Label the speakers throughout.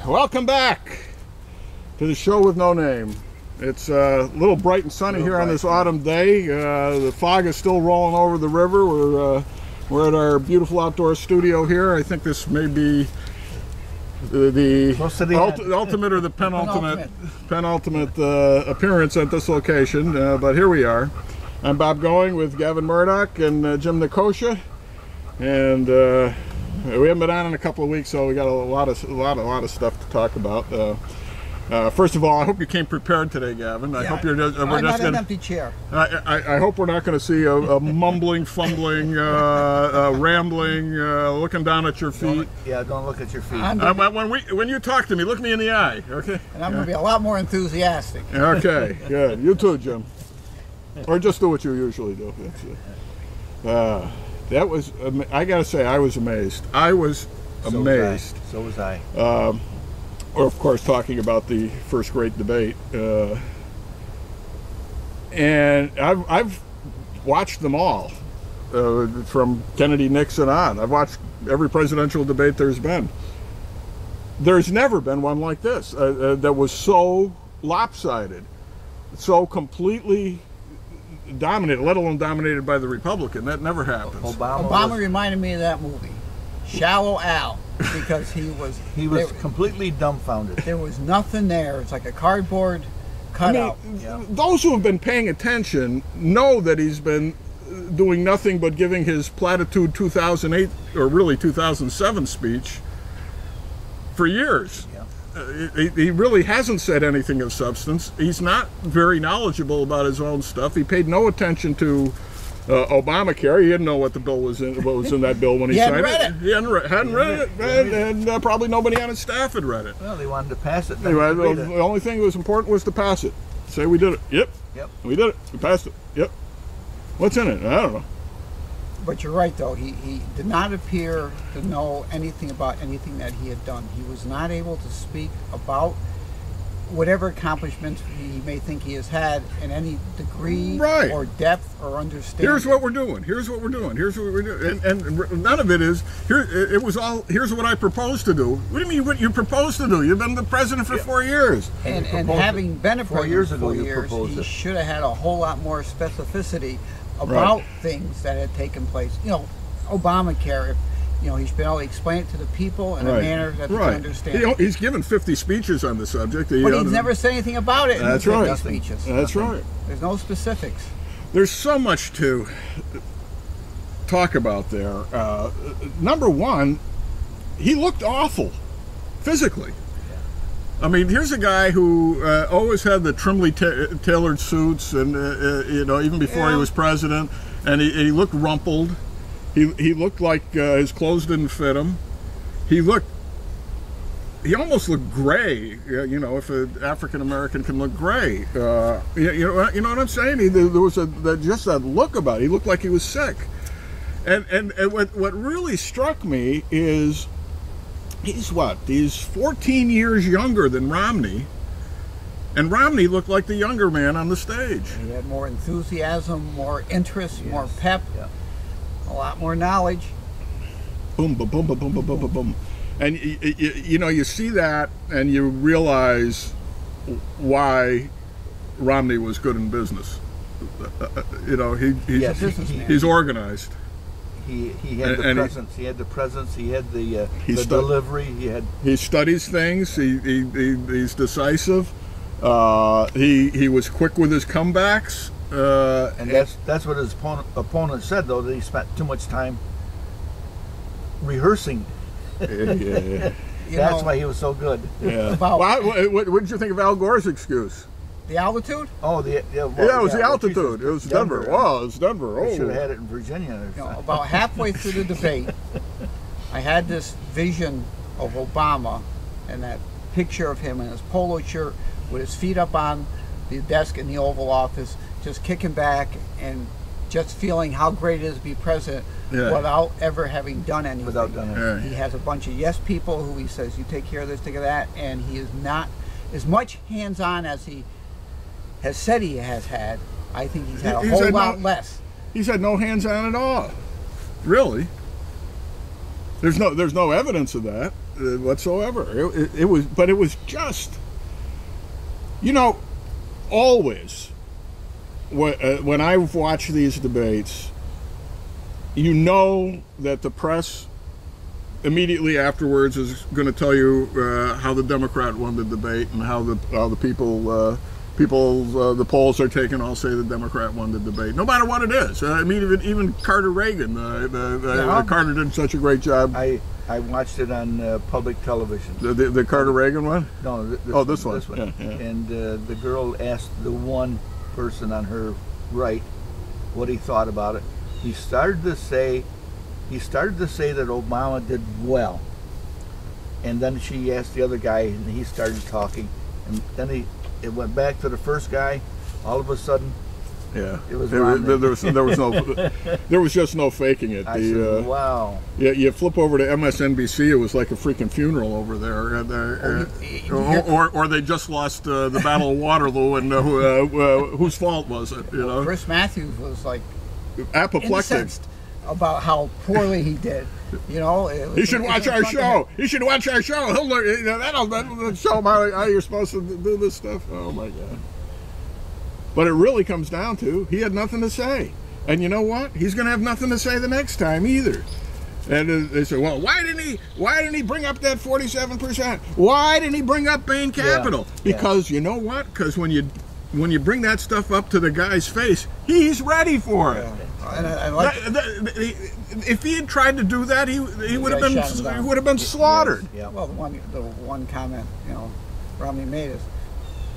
Speaker 1: Welcome back to the show with no name. It's a little bright and sunny here on this autumn day. The fog is still rolling over the river. We're at our beautiful outdoor studio here. I think this may be the ultimate or the penultimate appearance at this location, but here we are. I'm Bob Going with Gavin Murdoch and Jim Nicosia, and we haven't been on in a couple of weeks, so we got a lot of stuff to talk about. First of all, I hope you came prepared today, Gavin. I hope you're just.
Speaker 2: We're just an empty chair.
Speaker 1: I hope we're not going to see a mumbling, fumbling, rambling, looking down at your feet.
Speaker 3: Don't look at your feet.
Speaker 1: When you talk to me, look me in the eye, okay?
Speaker 2: And I'm going to be a lot more enthusiastic.
Speaker 1: Okay, good. You too, Jim. Or just do what you usually do. That was, I gotta say, I was amazed. I was amazed.
Speaker 3: So was I.
Speaker 1: Or, of course, talking about the first great debate. And I've watched them all, from Kennedy, Nixon on. I've watched every presidential debate there's been. There's never been one like this that was so lopsided, so completely dominated, let alone dominated by the Republican. That never happens.
Speaker 2: Obama reminded me of that movie, Shallow Al, because he was
Speaker 3: completely dumbfounded.
Speaker 2: There was nothing there. It's like a cardboard cutout.
Speaker 1: Those who have been paying attention know that he's been doing nothing but giving his platitude 2008 or really 2007 speech for years. He really hasn't said anything of substance. He's not very knowledgeable about his own stuff. He paid no attention to Obamacare. He didn't know what the bill was in. What was in that bill when he signed it? He hadn't read it, and probably nobody on his staff had read it.
Speaker 3: Well, they wanted to pass it.
Speaker 1: The only thing that was important was to pass it. Say we did it. Yep. We did it. We passed it. Yep. What's in it? I don't know.
Speaker 2: But you're right, though. He did not appear to know anything about anything that he had done. He was not able to speak about whatever accomplishments he may think he has had in any degree or depth or understanding.
Speaker 1: Here's what we're doing. Here's what we're doing. Here's what we're doing. And none of it is, it was all, here's what I proposed to do. What do you mean what you proposed to do? You've been the president for 4 years.
Speaker 2: And having been a president for 4 years, he should have had a whole lot more specificity about things that had taken place. You know, Obamacare, he's been able to explain it to the people in a manner that they can understand.
Speaker 1: He's given 50 speeches on the subject.
Speaker 2: But he's never said anything about it in the 50 speeches.
Speaker 1: That's right.
Speaker 2: There's no specifics.
Speaker 1: There's so much to talk about there. Number one, he looked awful, physically. I mean, here's a guy who always had the trimly tailored suits, and even before he was president, and he looked rumpled. He looked like his clothes didn't fit him. He almost looked gray. If an African American can look gray, you know what I'm saying? There was just that look about it. He looked like he was sick. And what really struck me is, he's 14 years younger than Romney, and Romney looked like the younger man on the stage.
Speaker 2: He had more enthusiasm, more interest, more pep, a lot more knowledge.
Speaker 1: Boom, boom, boom, boom, boom, boom, boom, boom. And you see that, and you realize why Romney was good in business. He's organized.
Speaker 3: He had the presence. He had the presence. He had the delivery. He
Speaker 1: studies things. He's decisive. He was quick with his comebacks.
Speaker 3: And that's what his opponent said, though, that he spent too much time rehearsing. That's why he was so good.
Speaker 1: Yeah. What did you think of Al Gore's excuse?
Speaker 2: The altitude?
Speaker 3: Oh,
Speaker 1: it was the altitude. It was Denver. Wow, it was Denver.
Speaker 3: They should have had it in Virginia.
Speaker 2: About halfway through the debate, I had this vision of Obama and that picture of him in his polo shirt with his feet up on the desk in the Oval Office, just kicking back and just feeling how great it is to be president without ever having done anything. He has a bunch of yes people who he says, you take care of this, take care of that, and he is not as much hands-on as he has said he has had. I think he's had a whole lot less.
Speaker 1: He's had no hands-on at all. Really. There's no evidence of that. whatsoever. It was, but it was just, you know, always when I've watched these debates, you know that the press immediately afterwards is going to tell you how the Democrat won the debate and how the the polls are taken. I'll say the Democrat won the debate, no matter what it is. I mean, even Carter Reagan, Carter did such a great job.
Speaker 3: I watched it on public television.
Speaker 1: The Carter Reagan one?
Speaker 3: No,
Speaker 1: this one. Yeah, yeah.
Speaker 3: And the girl asked the one person on her right what he thought about it. He started to say that Obama did well, and then she asked the other guy, and he started talking, and then it went back to the first guy. All of a sudden,
Speaker 1: yeah,
Speaker 3: it was
Speaker 1: there was just no faking it.
Speaker 3: I said, wow.
Speaker 1: Yeah, you flip over to MSNBC, it was like a freaking funeral over there, or they just lost the Battle of Waterloo, and whose fault was it? You know,
Speaker 2: Chris Matthews was like
Speaker 1: apoplectic
Speaker 2: incensed about how poorly he did. You know,
Speaker 1: he should watch our show. He should watch our show. He'll learn. You know, that'll show him how you're supposed to do this stuff. Oh my God! But it really comes down to he had nothing to say, and you know what? He's going to have nothing to say the next time either. And they say, well, why didn't he bring up that 47%? Why didn't he bring up Bain Capital? Yeah. Because you know what? Because when you bring that stuff up to the guy's face, he's ready for it. And I like if he had tried to do that, he would have been slaughtered.
Speaker 2: Yes. Yeah. Well, the one comment Romney made is,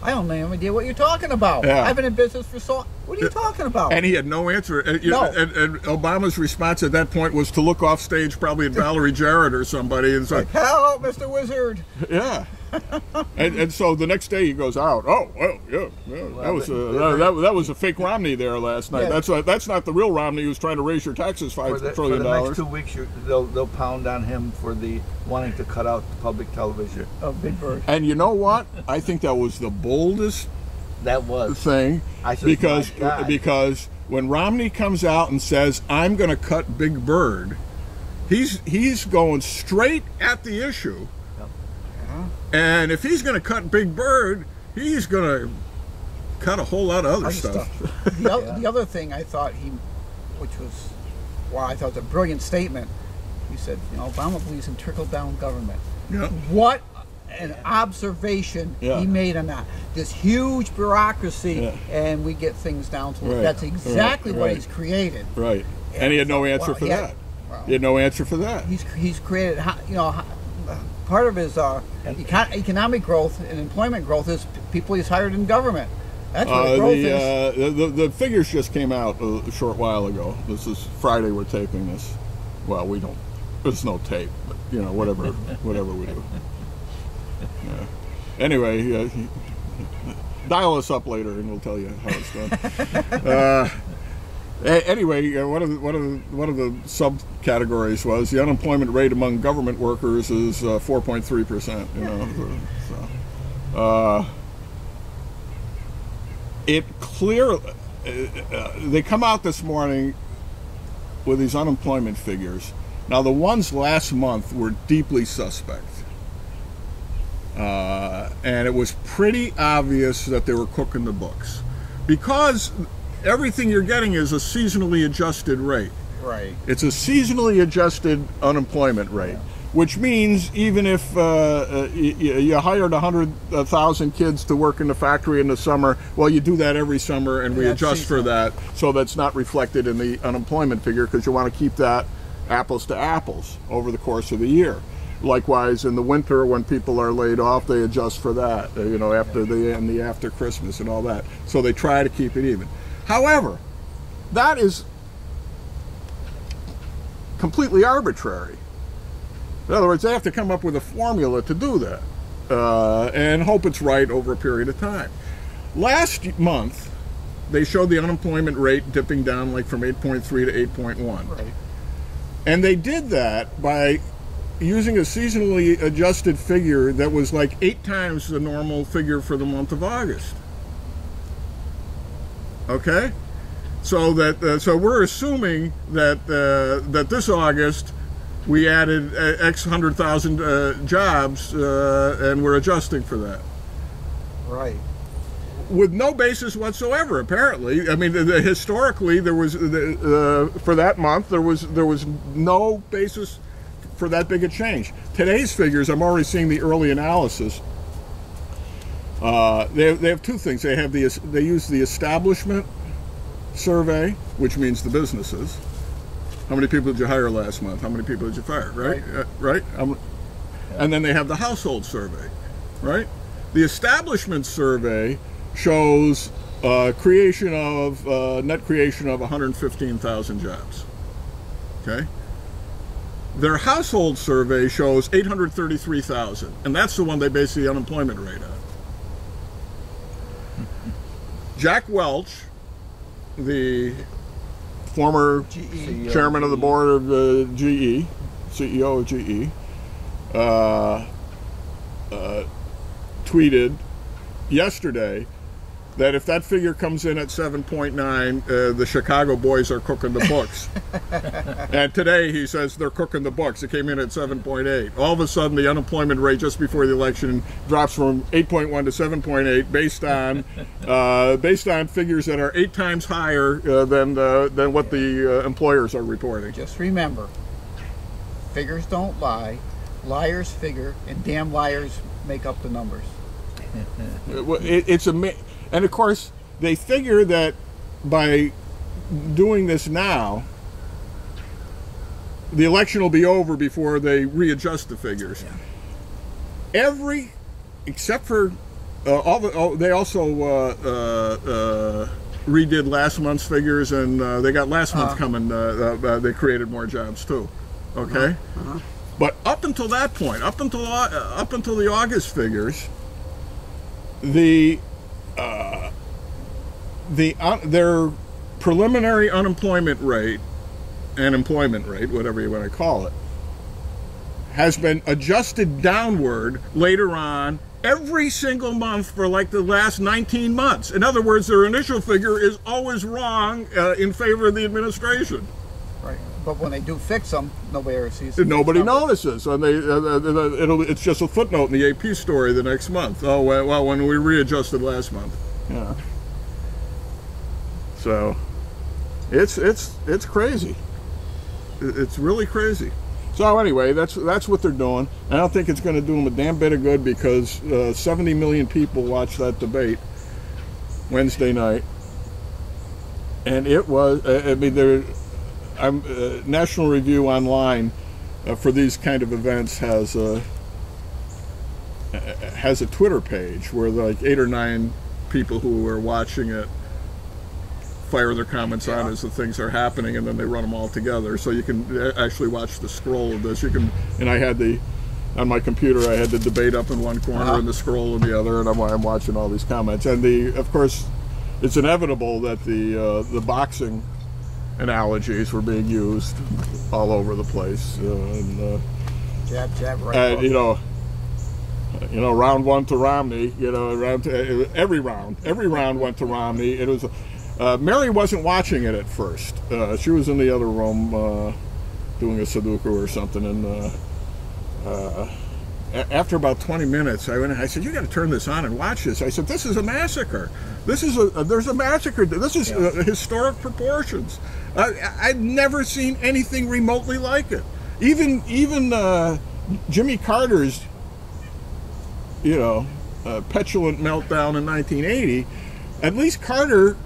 Speaker 2: I don't have any idea what you're talking about.
Speaker 1: Yeah.
Speaker 2: I've been in business for so. What are you talking about?
Speaker 1: And he had no answer. And Obama's response at that point was to look off stage, probably at Valerie Jarrett or somebody, and say,
Speaker 2: "Hello, Mr. Wizard."
Speaker 1: Yeah. and so the next day he goes out. Oh well, yeah. That was a fake Romney there last night. Yeah. That's not the real Romney who's trying to raise your taxes $5 trillion.
Speaker 3: For the next 2 weeks, they'll pound on him for the wanting to cut out the public television.
Speaker 2: Oh, Big Bird.
Speaker 1: And you know what? I think that was the boldest thing. Because when Romney comes out and says, "I'm going to cut Big Bird," he's going straight at the issue. And if he's going to cut Big Bird, he's going to cut a whole lot of other stuff.
Speaker 2: The other thing I thought I thought was a brilliant statement. He said, Obama believes in trickle-down government.
Speaker 1: Yeah.
Speaker 2: What an observation he made on that. This huge bureaucracy, and we get things down to that's exactly what he's created.
Speaker 1: Right. And he had no answer for that. He had no answer for that.
Speaker 2: He's created, part of his economic growth and employment growth is people he's hired in government. That's what the growth is.
Speaker 1: The figures just came out a short while ago. This is Friday. We're taping this. Well, we don't. There's no tape, but whatever we do. Yeah. Anyway, dial us up later, and we'll tell you how it's done. Anyway, one of the subcategories was the unemployment rate among government workers is 4.3%. It clearly they come out this morning with these unemployment figures. Now the ones last month were deeply suspect, and it was pretty obvious that they were cooking the books because everything you're getting is a seasonally adjusted rate.
Speaker 2: Right.
Speaker 1: It's a seasonally adjusted unemployment rate, which means even if you hired 100,000 kids to work in the factory in the summer, well, you do that every summer, and we adjust for that, so that's not reflected in the unemployment figure because you want to keep that apples to apples over the course of the year. Likewise, in the winter, when people are laid off, they adjust for that, after Christmas and all that. So they try to keep it even. However, that is completely arbitrary. In other words, they have to come up with a formula to do that and hope it's right over a period of time. Last month, they showed the unemployment rate dipping down like from 8.3 to 8.1.
Speaker 2: Right.
Speaker 1: And they did that by using a seasonally adjusted figure that was like 8 times the normal figure for the month of August. Okay, so we're assuming that that this August we added X 100,000 jobs, and we're adjusting for that.
Speaker 2: Right.
Speaker 1: With no basis whatsoever, apparently. I mean, historically, there was for that month there was no basis for that big a change. Today's figures, I'm already seeing the early analysis. They have two things. They use the establishment survey, which means the businesses. How many people did you hire last month? How many people did you fire? Right, right. And then they have the household survey, right? The establishment survey shows creation of net creation of 115,000 jobs. Okay. Their household survey shows 833,000, and that's the one they base the unemployment rate on. Jack Welch, the former chairman of the board of GE, CEO of GE, tweeted yesterday that if that figure comes in at 7.9, the Chicago boys are cooking the books. And today he says they're cooking the books. It came in at 7.8. All of a sudden, the unemployment rate just before the election drops from 8.1 to 7.8, based on figures that are 8 times higher than what the employers are reporting.
Speaker 2: Just remember, figures don't lie, liars figure, and damn liars make up the numbers.
Speaker 1: And of course, they figure that by doing this now, the election will be over before they readjust the figures. Yeah. Except for they also redid last month's figures, and they got last month coming. They created more jobs too. Okay, but up until that point, up until the August figures, their preliminary unemployment rate and employment rate, whatever you want to call it, has been adjusted downward later on every single month for like the last 19 months. In other words, their initial figure is always wrong in favor of the administration.
Speaker 2: Right. But when they do fix them, nobody ever sees it.
Speaker 1: Nobody notices, and it's just a footnote in the AP story the next month. Oh well, when we readjusted last month. Yeah. So, it's crazy. It's really crazy. So anyway, that's what they're doing. I don't think it's going to do them a damn bit of good because 70 million people watched that debate Wednesday night, and it was. I mean, National Review Online for these kind of events has a Twitter page where like 8 or 9 people who are watching it fire their comments on as the things are happening, and then they run them all together. So you can actually watch the scroll of this. You can, and I had on my computer, I had the debate up in one corner and the scroll in the other, and I'm watching all these comments. And of course, it's inevitable that the boxing analogies were being used all over the place.
Speaker 2: Jab, right.
Speaker 1: You know, round one to Romney. You know, every round went to Romney. It was. Mary wasn't watching it at first. She was in the other room doing a Sudoku or something, and after about 20 minutes, I went. I said, "You got to turn this on and watch this." I said, "This is a massacre. There's a massacre. This is historic proportions. I've never seen anything remotely like it. Even Jimmy Carter's, petulant meltdown in 1980. At least Carter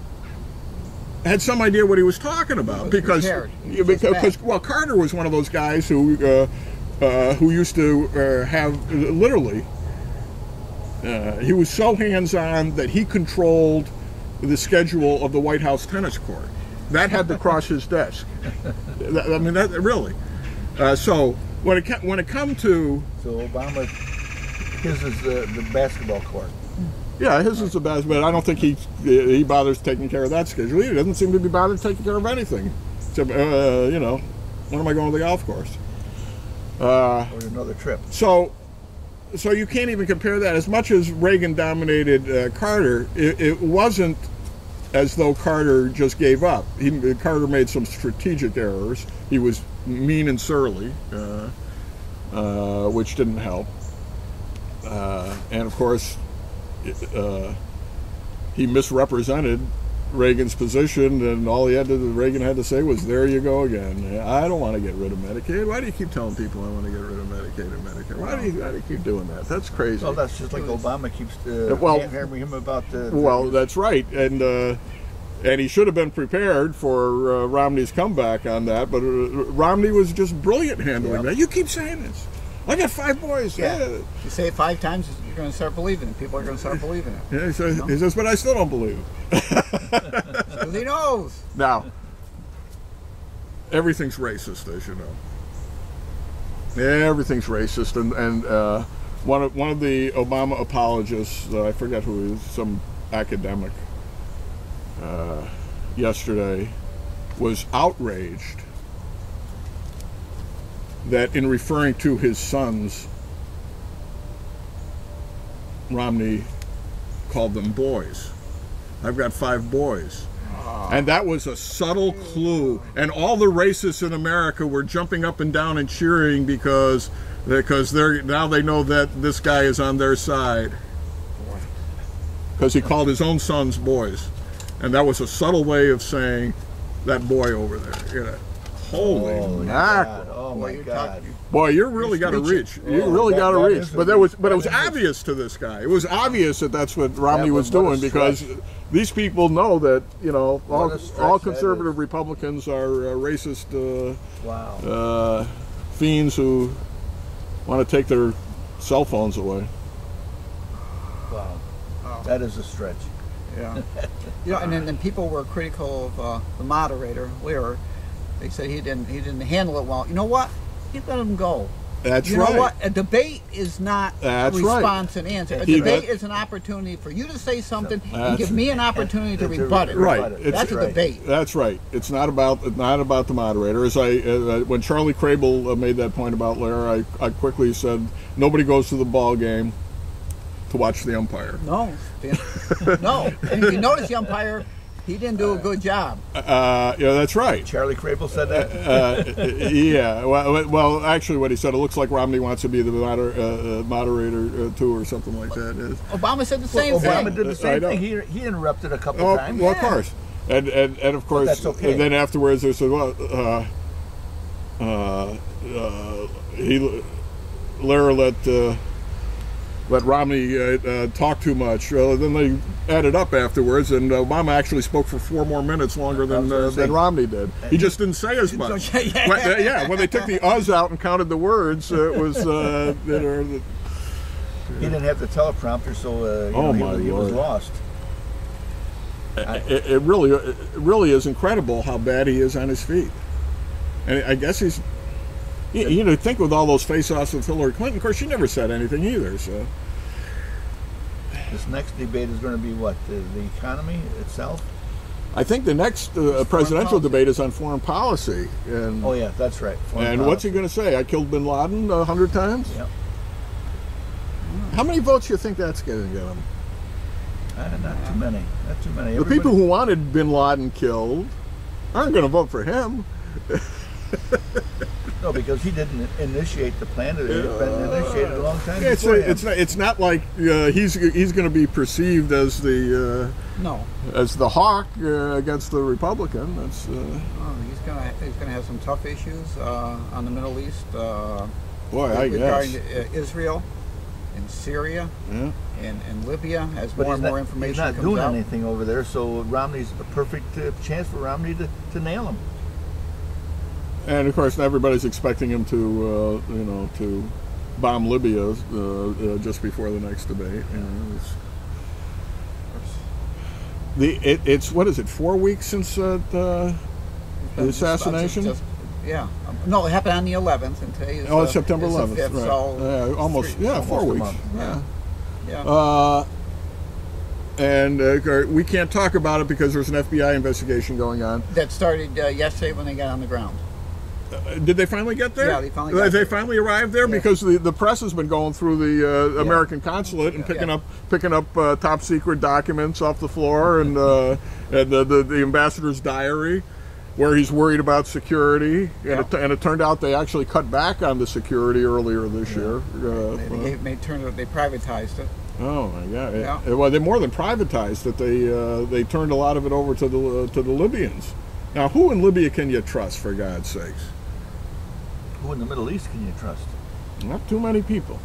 Speaker 1: had some idea what he was talking about because Carter was one of those guys who used to have literally he was so hands-on that he controlled the schedule of the White House tennis court. That had to cross his desk. I mean, that really. So when it come to
Speaker 3: Obama, his is the basketball court.
Speaker 1: Yeah, his is the best, but I don't think he bothers taking care of that schedule. He doesn't seem to be bothered taking care of anything. Except, when am I going to the golf course?
Speaker 3: Or another trip.
Speaker 1: So you can't even compare that. As much as Reagan dominated Carter, it wasn't as though Carter just gave up. Carter made some strategic errors. He was mean and surly, which didn't help. And of course, he misrepresented Reagan's position, and all Reagan had to say was, "There you go again. I don't want to get rid of Medicaid. Why do you keep telling people I want to get rid of Medicaid and Medicare? Why do you keep doing that? That's crazy."
Speaker 3: Well, that's just like Obama keeps hammering him about the.
Speaker 1: Well, that's right, and he should have been prepared for Romney's comeback on that. But Romney was just brilliant handling that. You keep saying this. I got 5 boys.
Speaker 2: Yeah. You say it 5 times, you're going to start believing it. People are going to start believing it.
Speaker 1: Yeah, he says, but I still don't believe it.
Speaker 2: Because he knows.
Speaker 1: Now, everything's racist, as you know. Everything's racist, and one of the Obama apologists, I forget who he is, some academic, yesterday, was outraged that in referring to his sons, Romney called them boys. I've got 5 boys. And that was a subtle clue. And all the racists in America were jumping up and down and cheering because now they know that this guy is on their side. Because he called his own sons boys. And that was a subtle way of saying that boy over there. You know. Holy mackerel.
Speaker 3: Oh my God.
Speaker 1: Boy, you really got to reach. You really got to reach. But it was obvious to this guy. It was obvious that that's what Romney was doing, because these people know that, you know, all conservative Republicans are racist fiends who want to take their cell phones away.
Speaker 3: Wow. That is a stretch.
Speaker 2: Yeah. You know, and then people were critical of the moderator, Lehrer. They said he didn't handle it well. You know what? He let him go.
Speaker 1: That's
Speaker 2: right. You know what? A debate is not response and answer. A debate is an opportunity for you to say something and give me an opportunity to rebut it.
Speaker 1: Right.
Speaker 2: That's a debate.
Speaker 1: That's right. It's not about the moderator. As when Charlie Crable made that point about Lehrer, I quickly said nobody goes to the ball game to watch the umpire.
Speaker 2: No. No. And if you notice, the umpire, he didn't do a good job.
Speaker 1: Yeah, that's right.
Speaker 3: Charlie Crable said that?
Speaker 1: Yeah. Well, actually what he said, it looks like Romney wants to be the moderator too, or something like that.
Speaker 2: Obama said the same thing.
Speaker 3: Obama did the same thing. He interrupted a couple times.
Speaker 1: Well, of course. And of course,
Speaker 3: that's okay.
Speaker 1: And then afterwards they said, well, Lehrer let Romney talk too much. Then they added up afterwards, and Obama actually spoke for 4 more minutes longer than Romney did. He just didn't say as much. When they took the "us" out and counted the words, it was.
Speaker 3: He didn't have the teleprompter, so he was lost.
Speaker 1: It really is incredible how bad he is on his feet, and I guess he's. You know, think with all those face-offs with Hillary Clinton. Of course, she never said anything either. So
Speaker 3: this next debate is going to be what? The economy itself?
Speaker 1: I think the next presidential debate is on foreign policy. And,
Speaker 3: oh yeah, that's right.
Speaker 1: And what's he going to say? I killed Bin Laden 100 times?
Speaker 3: Yep.
Speaker 1: How many votes do you think that's going to get him?
Speaker 3: Not too many. Not too many.
Speaker 1: The people who wanted Bin Laden killed aren't going to vote for him.
Speaker 3: No, because he didn't initiate the plan. It had been initiated a long time
Speaker 1: before. It's not like he's going to be perceived as the hawk against the Republican. That's
Speaker 2: he's going to have some tough issues on the Middle East.
Speaker 1: Regarding
Speaker 2: Israel and Syria and Libya, as more and more information
Speaker 3: he's not
Speaker 2: comes
Speaker 3: doing
Speaker 2: out.
Speaker 3: anything over there. So Romney's a perfect chance for Romney to nail him.
Speaker 1: And of course, everybody's expecting him to, to bomb Libya just before the next debate. It's what is it? 4 weeks since the assassination?
Speaker 2: No, it happened on the 11th, and today is
Speaker 1: it's September 11th.
Speaker 2: The 5th,
Speaker 1: right.
Speaker 2: So
Speaker 1: almost 4 weeks.
Speaker 2: Yeah.
Speaker 1: And we can't talk about it because there's an FBI investigation going on.
Speaker 2: That started yesterday when they got on the ground.
Speaker 1: Did they finally get there?
Speaker 2: Yeah, they finally got
Speaker 1: They
Speaker 2: there.
Speaker 1: finally arrived there,
Speaker 2: Yeah.
Speaker 1: because the press has been going through the American consulate and picking up top secret documents off the floor, and the ambassador's diary, where he's worried about security, and it turned out they actually cut back on the security earlier this year.
Speaker 2: They privatized it.
Speaker 1: Oh my God!
Speaker 2: Yeah.
Speaker 1: Well, they more than privatized it. They turned a lot of it over to the Libyans. Now, who in Libya can you trust, for God's sakes?
Speaker 3: Who in the Middle East can you trust?
Speaker 1: Not too many people.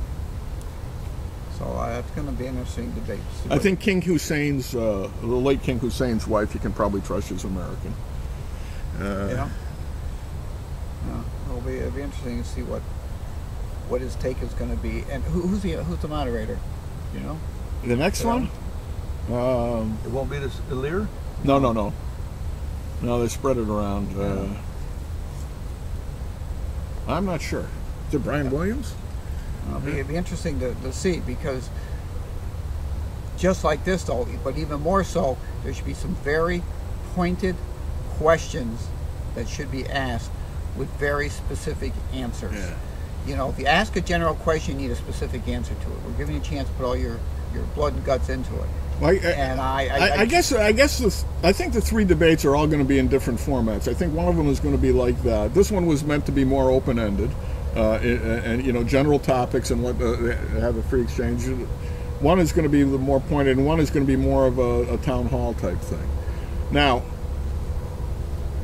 Speaker 2: So that's going to be an interesting debate.
Speaker 1: I think King Hussein's, the late King Hussein's wife, you can probably trust she's American.
Speaker 2: Yeah. It'll be interesting to see what his take is going to be. And who's the moderator? You know.
Speaker 1: The next one?
Speaker 3: It won't be this Ilir?
Speaker 1: No. No, they spread it around. I'm not sure. Is it Brian Williams?
Speaker 2: It'd be interesting to see, because just like this, though, but even more so, there should be some very pointed questions that should be asked with very specific answers.
Speaker 1: Yeah.
Speaker 2: You know, if you ask a general question, you need a specific answer to it. We're giving you a chance to put all your blood and guts into it.
Speaker 1: Well,
Speaker 2: I
Speaker 1: think the three debates are all going to be in different formats. I think one of them is going to be like that. This one was meant to be more open-ended, and general topics, and have a free exchange. One is going to be the more pointed, and one is going to be more of a town hall type thing. Now,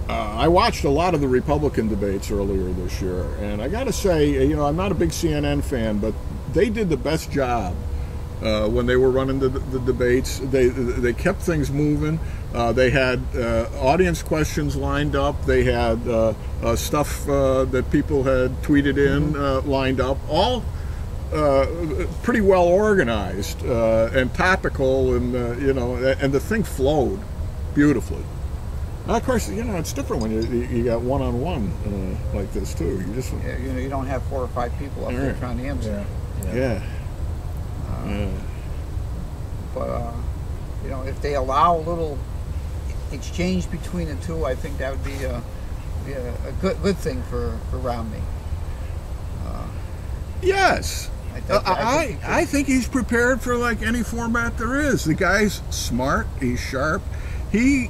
Speaker 1: I watched a lot of the Republican debates earlier this year, and I got to say, I'm not a big CNN fan, but they did the best job. When they were running the debates, they kept things moving. They had audience questions lined up. They had stuff that people had tweeted in lined up. All pretty well organized and topical, and and the thing flowed beautifully. Of course, it's different when you got one-on-one like this too.
Speaker 2: you don't have 4 or 5 people up there trying to answer.
Speaker 1: Yeah.
Speaker 2: But if they allow a little exchange between the two, I think that would be a good thing for Romney.
Speaker 1: Yes. I think he's prepared for like any format there is. The guy's smart. He's sharp. He's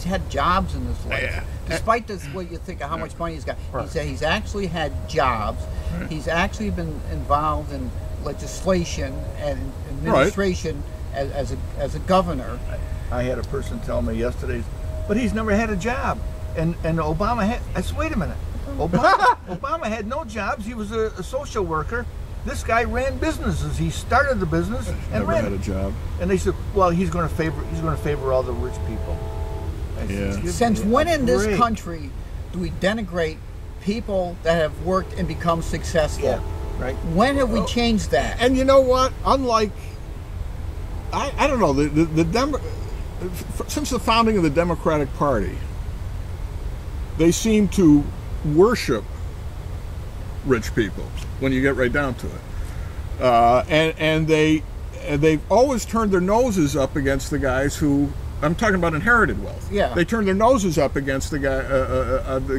Speaker 2: had jobs in this life. Despite this, what you think of how much money he's got, he's actually had jobs. Right. He's actually been involved in legislation and administration as a governor.
Speaker 3: I had a person tell me yesterday, but he's never had a job, and Obama had. I said, wait a minute, Obama had no jobs. He was a social worker. This guy ran businesses. He started the business and
Speaker 1: never had a job.
Speaker 3: And they said, well, he's going to favor all the rich people.
Speaker 2: Since when in this country do we denigrate people that have worked and become successful?
Speaker 3: Yeah, right.
Speaker 2: When have we changed that?
Speaker 1: And you know what? Unlike, I don't know, since the founding of the Democratic Party, they seem to worship rich people when you get right down to it, and they've always turned their noses up against the guys who. I'm talking about inherited wealth.
Speaker 2: Yeah.
Speaker 1: They turn their noses up against the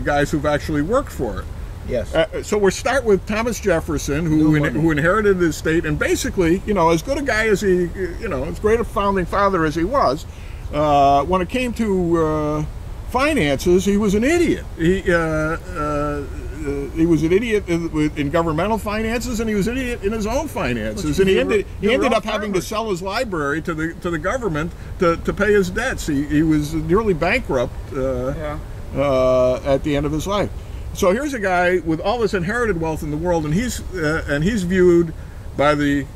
Speaker 1: guys who've actually worked for it.
Speaker 3: Yes.
Speaker 1: So we'll start with Thomas Jefferson, who inherited the estate, and basically, as good a guy as he, as great a founding father as he was, when it came to finances, he was an idiot. He was an idiot in governmental finances, and he was an idiot in his own finances. And he ended up having to sell his library to the government to pay his debts. He was nearly bankrupt at the end of his life. So here's a guy with all this inherited wealth in the world, and he's viewed by the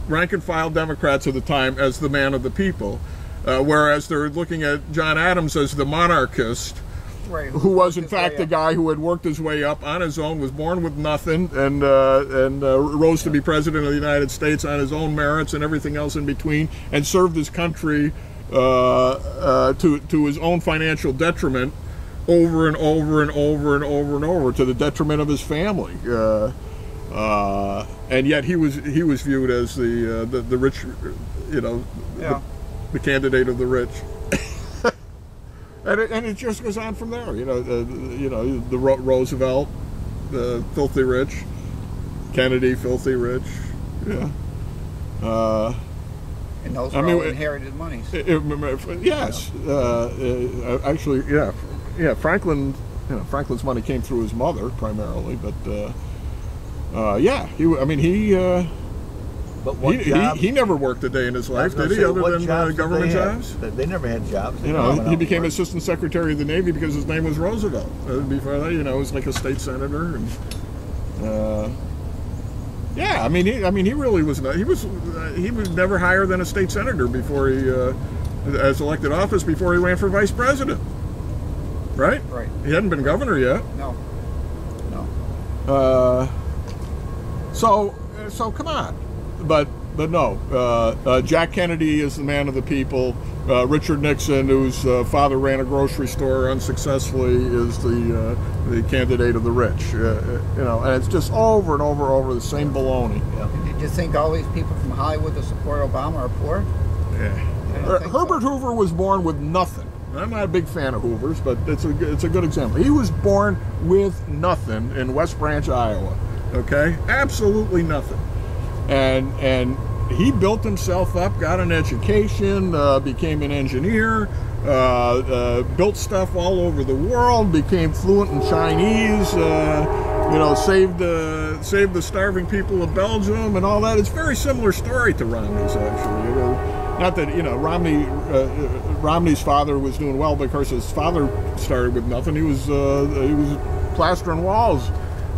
Speaker 1: rank and file Democrats of the time as the man of the people, whereas they're looking at John Adams as the monarchist.
Speaker 2: Right,
Speaker 1: who was in fact the guy who had worked his way up on his own, was born with nothing, and rose to be president of the United States on his own merits and everything else in between, and served his country to his own financial detriment over and over and over and over and over, to the detriment of his family. And yet he was viewed as the rich, the candidate of the rich. And it just goes on from there. The Roosevelt, filthy rich, Kennedy, filthy rich. Yeah.
Speaker 2: And those are all inherited monies.
Speaker 1: Yes. Actually, yeah. Yeah. Franklin's money came through his mother primarily, but yeah.
Speaker 3: But what jobs?
Speaker 1: He never worked a day in his life, did he? Other than government jobs?
Speaker 3: They never had jobs.
Speaker 1: He became assistant secretary of the Navy because his name was Roosevelt. Before that, he was like a state senator, and yeah. He really was not. He was never higher than a state senator before he, as elected office, before he ran for vice president. Right.
Speaker 2: Right.
Speaker 1: He hadn't been governor yet.
Speaker 2: No.
Speaker 1: So come on. But no, Jack Kennedy is the man of the people. Richard Nixon, whose father ran a grocery store unsuccessfully, is the candidate of the rich. And it's just over and over the same baloney.
Speaker 2: Yeah. Did you think all these people from Hollywood that support Obama are poor?
Speaker 1: Yeah. Herbert Hoover was born with nothing. I'm not a big fan of Hoover's, but it's a good example. He was born with nothing in West Branch, Iowa. Okay, absolutely nothing. And he built himself up, got an education, became an engineer, built stuff all over the world, became fluent in Chinese, saved the starving people of Belgium and all that. It's a very similar story to Romney's, actually. Not that Romney's father was doing well because his father started with nothing. He was plastering walls.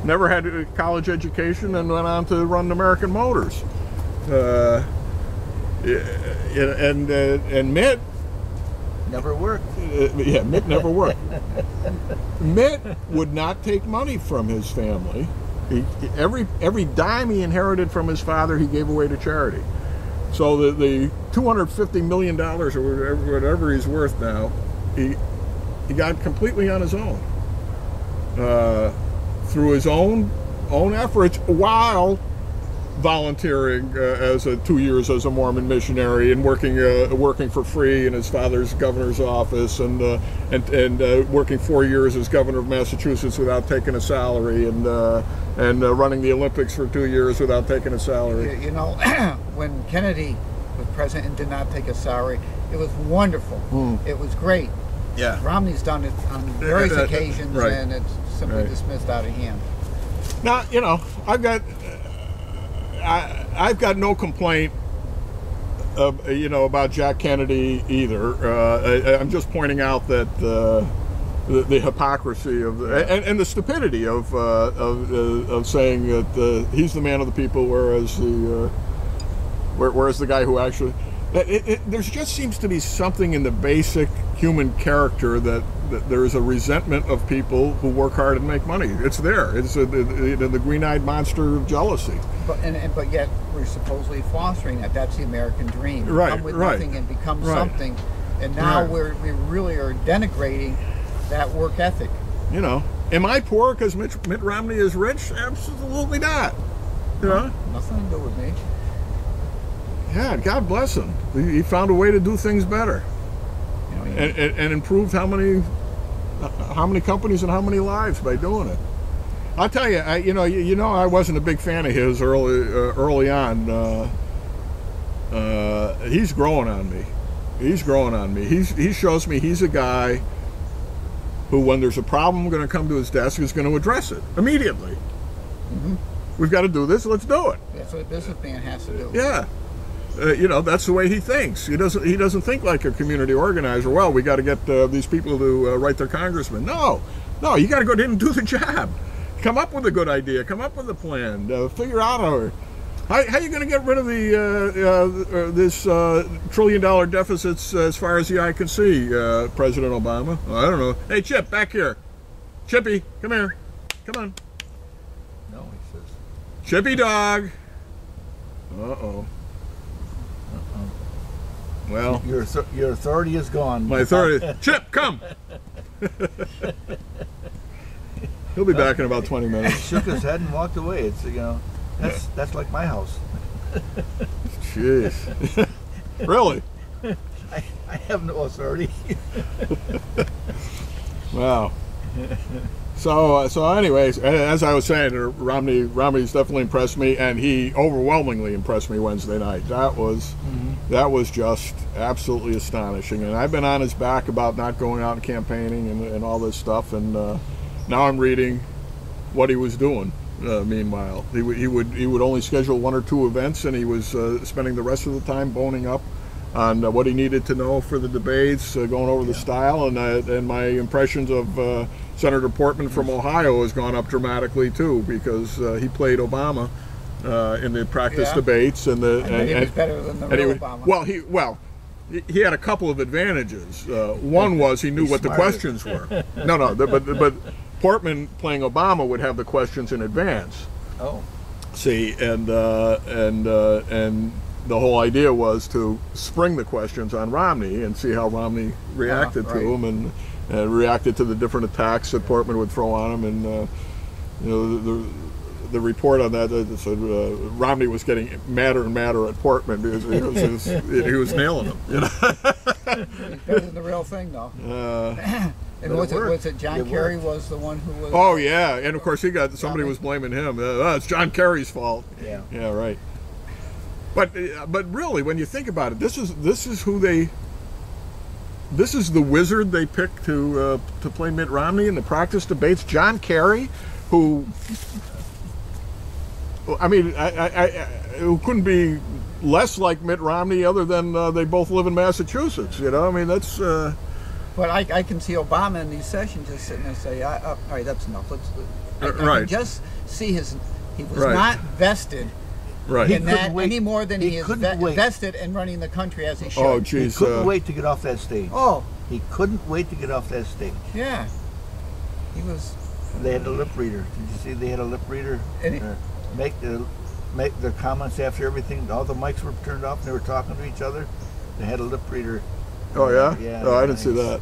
Speaker 1: Never had a college education and went on to run American Motors. And Mitt
Speaker 3: never worked.
Speaker 1: Mitt never worked. Mitt would not take money from his family. Every dime he inherited from his father, he gave away to charity. So the $250 million or whatever he's worth now, he got completely on his own. Through his own efforts, while volunteering as 2 years as a Mormon missionary and working for free in his father's governor's office, and working 4 years as governor of Massachusetts without taking a salary, and running the Olympics for 2 years without taking a salary.
Speaker 2: When Kennedy was president and did not take a salary, it was wonderful. It was great.
Speaker 1: Yeah.
Speaker 2: Romney's done it on various occasions,
Speaker 1: right.
Speaker 2: And it's simply dismissed out of hand.
Speaker 1: Now, I've got no complaint, about Jack Kennedy either. I'm just pointing out that the hypocrisy of and the stupidity of saying that he's the man of the people, whereas the guy who actually there just seems to be something in the basic human character that there is a resentment of people who work hard and make money. It's there. It's the green-eyed monster of jealousy.
Speaker 2: But yet we're supposedly fostering that. That's the American dream.
Speaker 1: Right.
Speaker 2: Come with
Speaker 1: right.
Speaker 2: nothing and become
Speaker 1: right.
Speaker 2: something. And now we really are denigrating that work ethic.
Speaker 1: Am I poor because Mitt Romney is rich? Absolutely not.
Speaker 2: Nothing to do with me.
Speaker 1: Yeah, God bless him. He found a way to do things better, and improved how many companies and how many lives by doing it. I'll tell you, I wasn't a big fan of his early on. He's growing on me. He shows me he's a guy who, when there's a problem going to come to his desk, is going to address it immediately.
Speaker 2: Mm-hmm.
Speaker 1: We've got to do this. Let's do it.
Speaker 2: That's what a businessman has to do.
Speaker 1: Yeah. That's the way he thinks. He doesn't think like a community organizer. Well, we got to get these people to write their congressman. No, you got to go in and do the job. Come up with a good idea. Come up with a plan. Figure out how are you going to get rid of this $1 trillion deficits as far as the eye can see, President Obama? I don't know. Hey, Chip, back here. Chippy, come here. Come on.
Speaker 3: No, he says.
Speaker 1: Chippy dog. Uh-oh. Well,
Speaker 3: your authority is gone.
Speaker 1: My authority. Chip, come. He'll be back in about 20 minutes.
Speaker 3: He shook his head and walked away. It's that's like my house.
Speaker 1: Jeez. Really?
Speaker 3: I have no authority.
Speaker 1: Wow. So anyways, as I was saying, Romney's definitely impressed me, and he overwhelmingly impressed me Wednesday night. That was just absolutely astonishing. And I've been on his back about not going out and campaigning and all this stuff, and now I'm reading what he was doing. Meanwhile, he would only schedule 1 or 2 events, and he was spending the rest of the time boning up on what he needed to know for the debates, going over the style, and my impressions of Senator Portman from Ohio has gone up dramatically too, because he played Obama in the practice debates, and
Speaker 2: he was better than the real Obama.
Speaker 1: Well, he had a couple of advantages. One was he knew what the questions were. No, but Portman playing Obama would have the questions in advance.
Speaker 3: Oh,
Speaker 1: see, and the whole idea was to spring the questions on Romney and see how Romney reacted to them, and reacted to the different attacks that Portman would throw on him. And the report on that said Romney was getting madder and madder at Portman because he was nailing him. You know?
Speaker 2: He's better than the real thing, though. And was it John Kerry was the one who was?
Speaker 1: Oh yeah, and of course somebody was blaming him. It's John Kerry's fault. Yeah, right. But really, when you think about it, this is the wizard they picked to play Mitt Romney in the practice debates. John Kerry, who, I mean, who couldn't be less like Mitt Romney, other than they both live in Massachusetts. You know, I mean, that's.
Speaker 2: But I can see Obama in these sessions just sitting there and say, all right, that's enough. I can just see he was not vested.
Speaker 1: Right.
Speaker 2: In that any more than he is vested in running the country as he should.
Speaker 1: Oh, geez.
Speaker 3: He couldn't wait to get off that stage.
Speaker 2: Oh.
Speaker 3: He couldn't wait to get off that stage.
Speaker 2: Yeah. He was.
Speaker 3: They had a lip reader. Did you see they had a lip reader? Make their comments after everything. All the mics were turned off and they were talking to each other. They had a lip reader.
Speaker 1: Oh, yeah?
Speaker 3: Yeah.
Speaker 1: Oh, I didn't see that.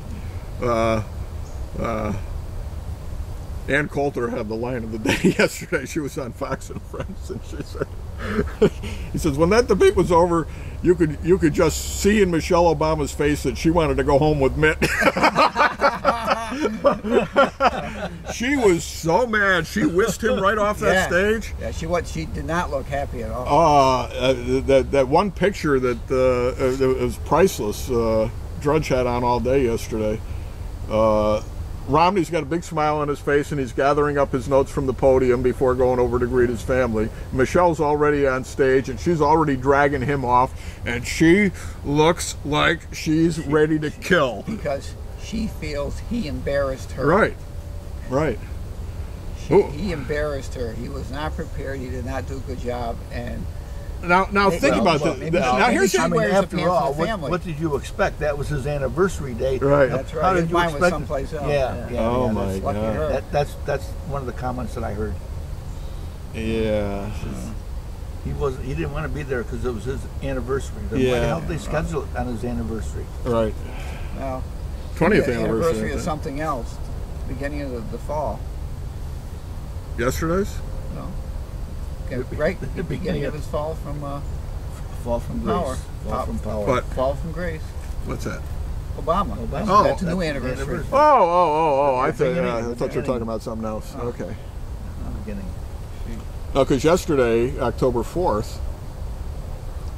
Speaker 1: Ann Coulter had the line of the day yesterday. She was on Fox and Friends, and she said, he says, when that debate was over, you could just see in Michelle Obama's face that she wanted to go home with Mitt. She was so mad. She whisked him right off that stage.
Speaker 2: Yeah, she did not look happy at all.
Speaker 1: That one picture that it was priceless. Drudge had on all day yesterday. Romney's got a big smile on his face, and he's gathering up his notes from the podium before going over to greet his family. Michelle's already on stage, and she's already dragging him off, and she looks like she's ready to kill.
Speaker 2: Because she feels he embarrassed her.
Speaker 1: Right.
Speaker 2: He embarrassed her. He was not prepared. He did not do a good job. And
Speaker 1: now think about this. Now here's
Speaker 3: after all, what did you expect? That was his anniversary day.
Speaker 1: Right.
Speaker 2: That's right.
Speaker 3: How did
Speaker 2: His
Speaker 3: you
Speaker 2: mind
Speaker 3: expect
Speaker 2: was someplace else.
Speaker 3: Yeah.
Speaker 1: Oh my God.
Speaker 3: That's one of the comments that I heard.
Speaker 1: Yeah.
Speaker 3: He didn't want to be there because it was his anniversary. Why the hell did they schedule it on his anniversary?
Speaker 1: Right.
Speaker 2: Well,
Speaker 1: 20th
Speaker 2: anniversary of something else. Beginning of the fall.
Speaker 1: Yesterday's?
Speaker 2: No. Right, the beginning of his fall from
Speaker 3: grace.
Speaker 2: Fall from power.
Speaker 1: What?
Speaker 2: Fall from grace.
Speaker 1: What's that?
Speaker 2: Obama.
Speaker 1: Oh,
Speaker 2: that's a new anniversary.
Speaker 1: Oh! I thought you were talking about something else.
Speaker 2: Oh.
Speaker 1: Okay.
Speaker 3: Beginning.
Speaker 1: No, because yesterday, October 4th,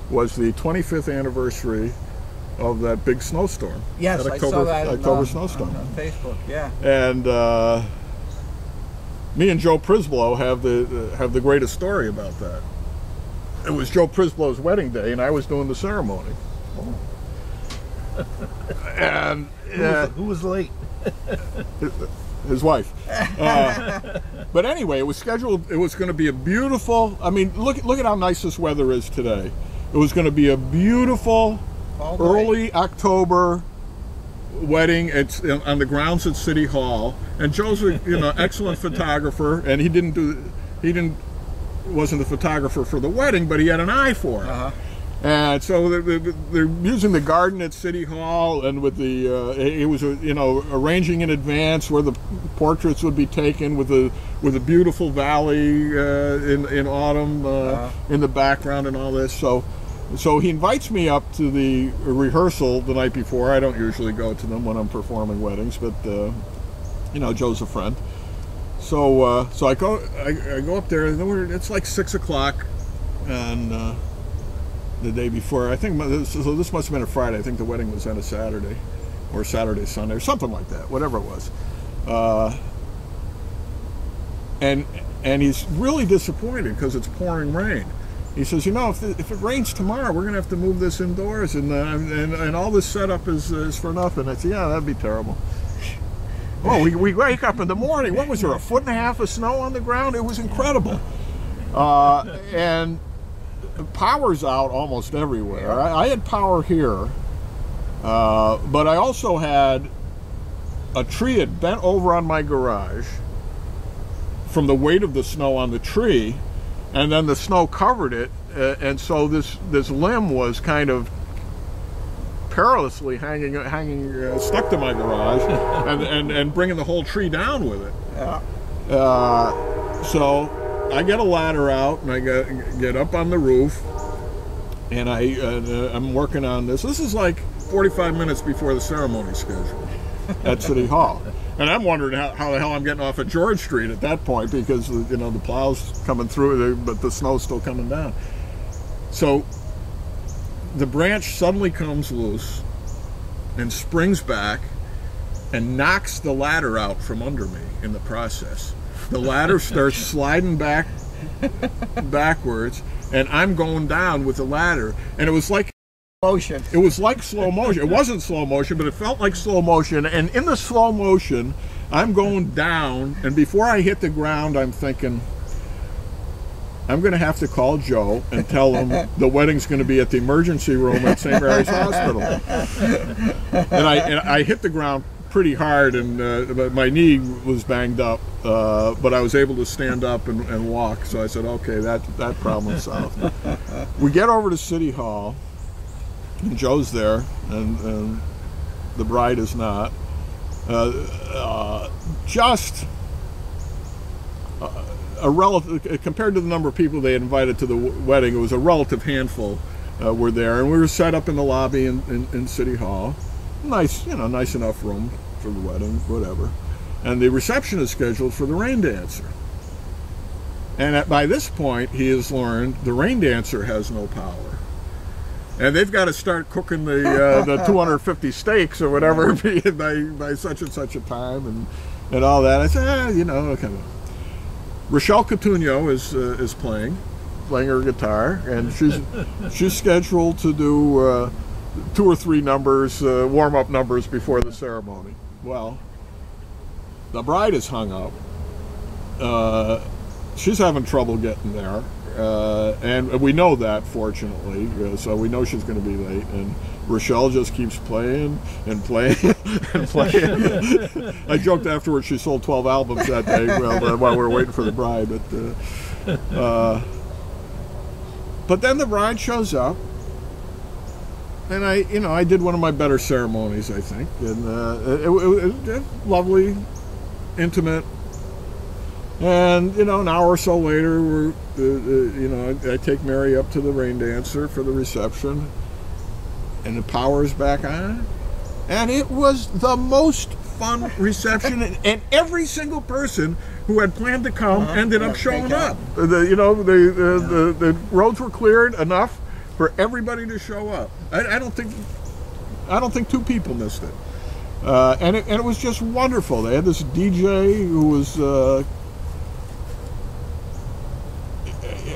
Speaker 1: was the 25th anniversary of that big snowstorm.
Speaker 2: Yes, I saw that
Speaker 1: October snowstorm
Speaker 2: on Facebook. Yeah.
Speaker 1: And me and Joe Prisblow have the greatest story about that. It was Joe Prisblow's wedding day, and I was doing the ceremony. And
Speaker 3: who was late?
Speaker 1: His wife. But anyway, it was scheduled. It was going to be a beautiful. I mean, look at how nice this weather is today. It was going to be a beautiful early October wedding. It's on the grounds at City Hall, and Joe's a excellent photographer, and he wasn't the photographer for the wedding, but he had an eye for it. And so they're using the garden at City Hall, and with it was arranging in advance where the portraits would be taken with a beautiful valley in autumn in the background and all this. So So he invites me up to the rehearsal the night before. I don't usually go to them when I'm performing weddings, but you know, Joe's a friend. So I go up there, and it's like 6 o'clock on the day before. I think so. This must have been a Friday. I think the wedding was on a Saturday, or Saturday, Sunday, or something like that. Whatever it was. And he's really disappointed because it's pouring rain. He says, you know, if it rains tomorrow, we're going to have to move this indoors, and all this setup is for nothing. I said, yeah, that'd be terrible. Well, we wake up in the morning. What was there, 1.5 feet of snow on the ground? It was incredible. And power's out almost everywhere. I had power here, but I also had a tree had bent over on my garage from the weight of the snow on the tree, and then the snow covered it, and so this limb was kind of perilously hanging stuck to my garage, and bringing the whole tree down with it. Yeah. So I get a ladder out, and I get up on the roof, and I'm working on this. This is like 45 minutes before the ceremony schedule at City Hall. And I'm wondering how the hell I'm getting off at George Street at that point, because, you know, the plow's coming through, but the snow's still coming down. So the branch suddenly comes loose and springs back and knocks the ladder out from under me in the process. The ladder starts sliding backwards, and I'm going down with the ladder. And it was like
Speaker 2: motion.
Speaker 1: It was like slow motion. It wasn't slow motion, but it felt like slow motion. And in the slow motion, I'm going down, and before I hit the ground, I'm thinking, I'm going to have to call Joe and tell him the wedding's going to be at the emergency room at St. Mary's Hospital. And I hit the ground pretty hard, and my knee was banged up, but I was able to stand up and walk. So I said, okay, that problem's solved. We get over to City Hall. And Joe's there, and the bride is not. Just a relative, compared to the number of people they had invited to the wedding, it was a relative handful were there, and we were set up in the lobby in City Hall. Nice, you know, nice enough room for the wedding, whatever. And the reception is scheduled for the rain dancer. And by this point, he has learned the rain dancer has no power. And they've got to start cooking the 250 steaks or whatever by such and such a time, and all that. I said, you know, okay. Rochelle Coutinho is playing her guitar, and she's scheduled to do 2 or 3 numbers, warm-up numbers before the ceremony. Well, the bride is hung up. She's having trouble getting there. And we know that, fortunately, so we know she's going to be late. And Rochelle just keeps playing and playing and playing. I joked afterwards she sold 12 albums that day while we were waiting for the bride. But then the bride shows up, and I did one of my better ceremonies, I think, and it was lovely, intimate. And, you know, an hour or so later, I take Mary up to the rain dancer for the reception, and the power's back on. And it was the most fun reception, and every single person who had planned to come ended up showing up. The roads were cleared enough for everybody to show up. I don't think 2 people missed it. And it was just wonderful. They had this DJ who was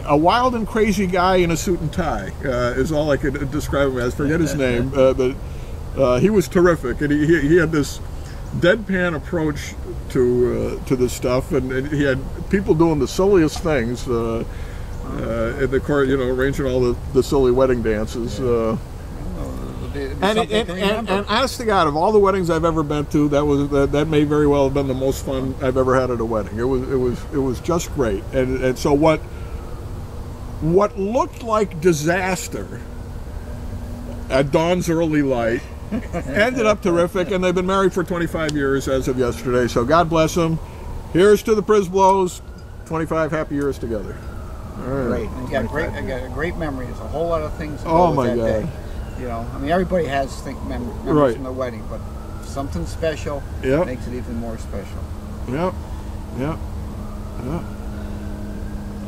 Speaker 1: a wild and crazy guy in a suit and tie, is all I could describe him as. Forget his name, but he was terrific, and he had this deadpan approach to this stuff, and he had people doing the silliest things in the court, arranging all the silly wedding dances. And honest to God, of all the weddings I've ever been to, that may very well have been the most fun I've ever had at a wedding. It was just great, and so what looked like disaster at dawn's early light ended up terrific, and they've been married for 25 years as of yesterday, so God bless them. Here's to the Prisblows, 25 happy years together.
Speaker 3: Great.
Speaker 2: And I got a great memory. There's a whole lot of things. That
Speaker 1: Oh,
Speaker 2: go with
Speaker 1: my
Speaker 2: that
Speaker 1: God.
Speaker 2: Day. You know, I mean, everybody has memories
Speaker 1: Right.
Speaker 2: from their wedding, but something special
Speaker 1: Yep.
Speaker 2: makes it even more special.
Speaker 1: Yep. Yep. Yeah.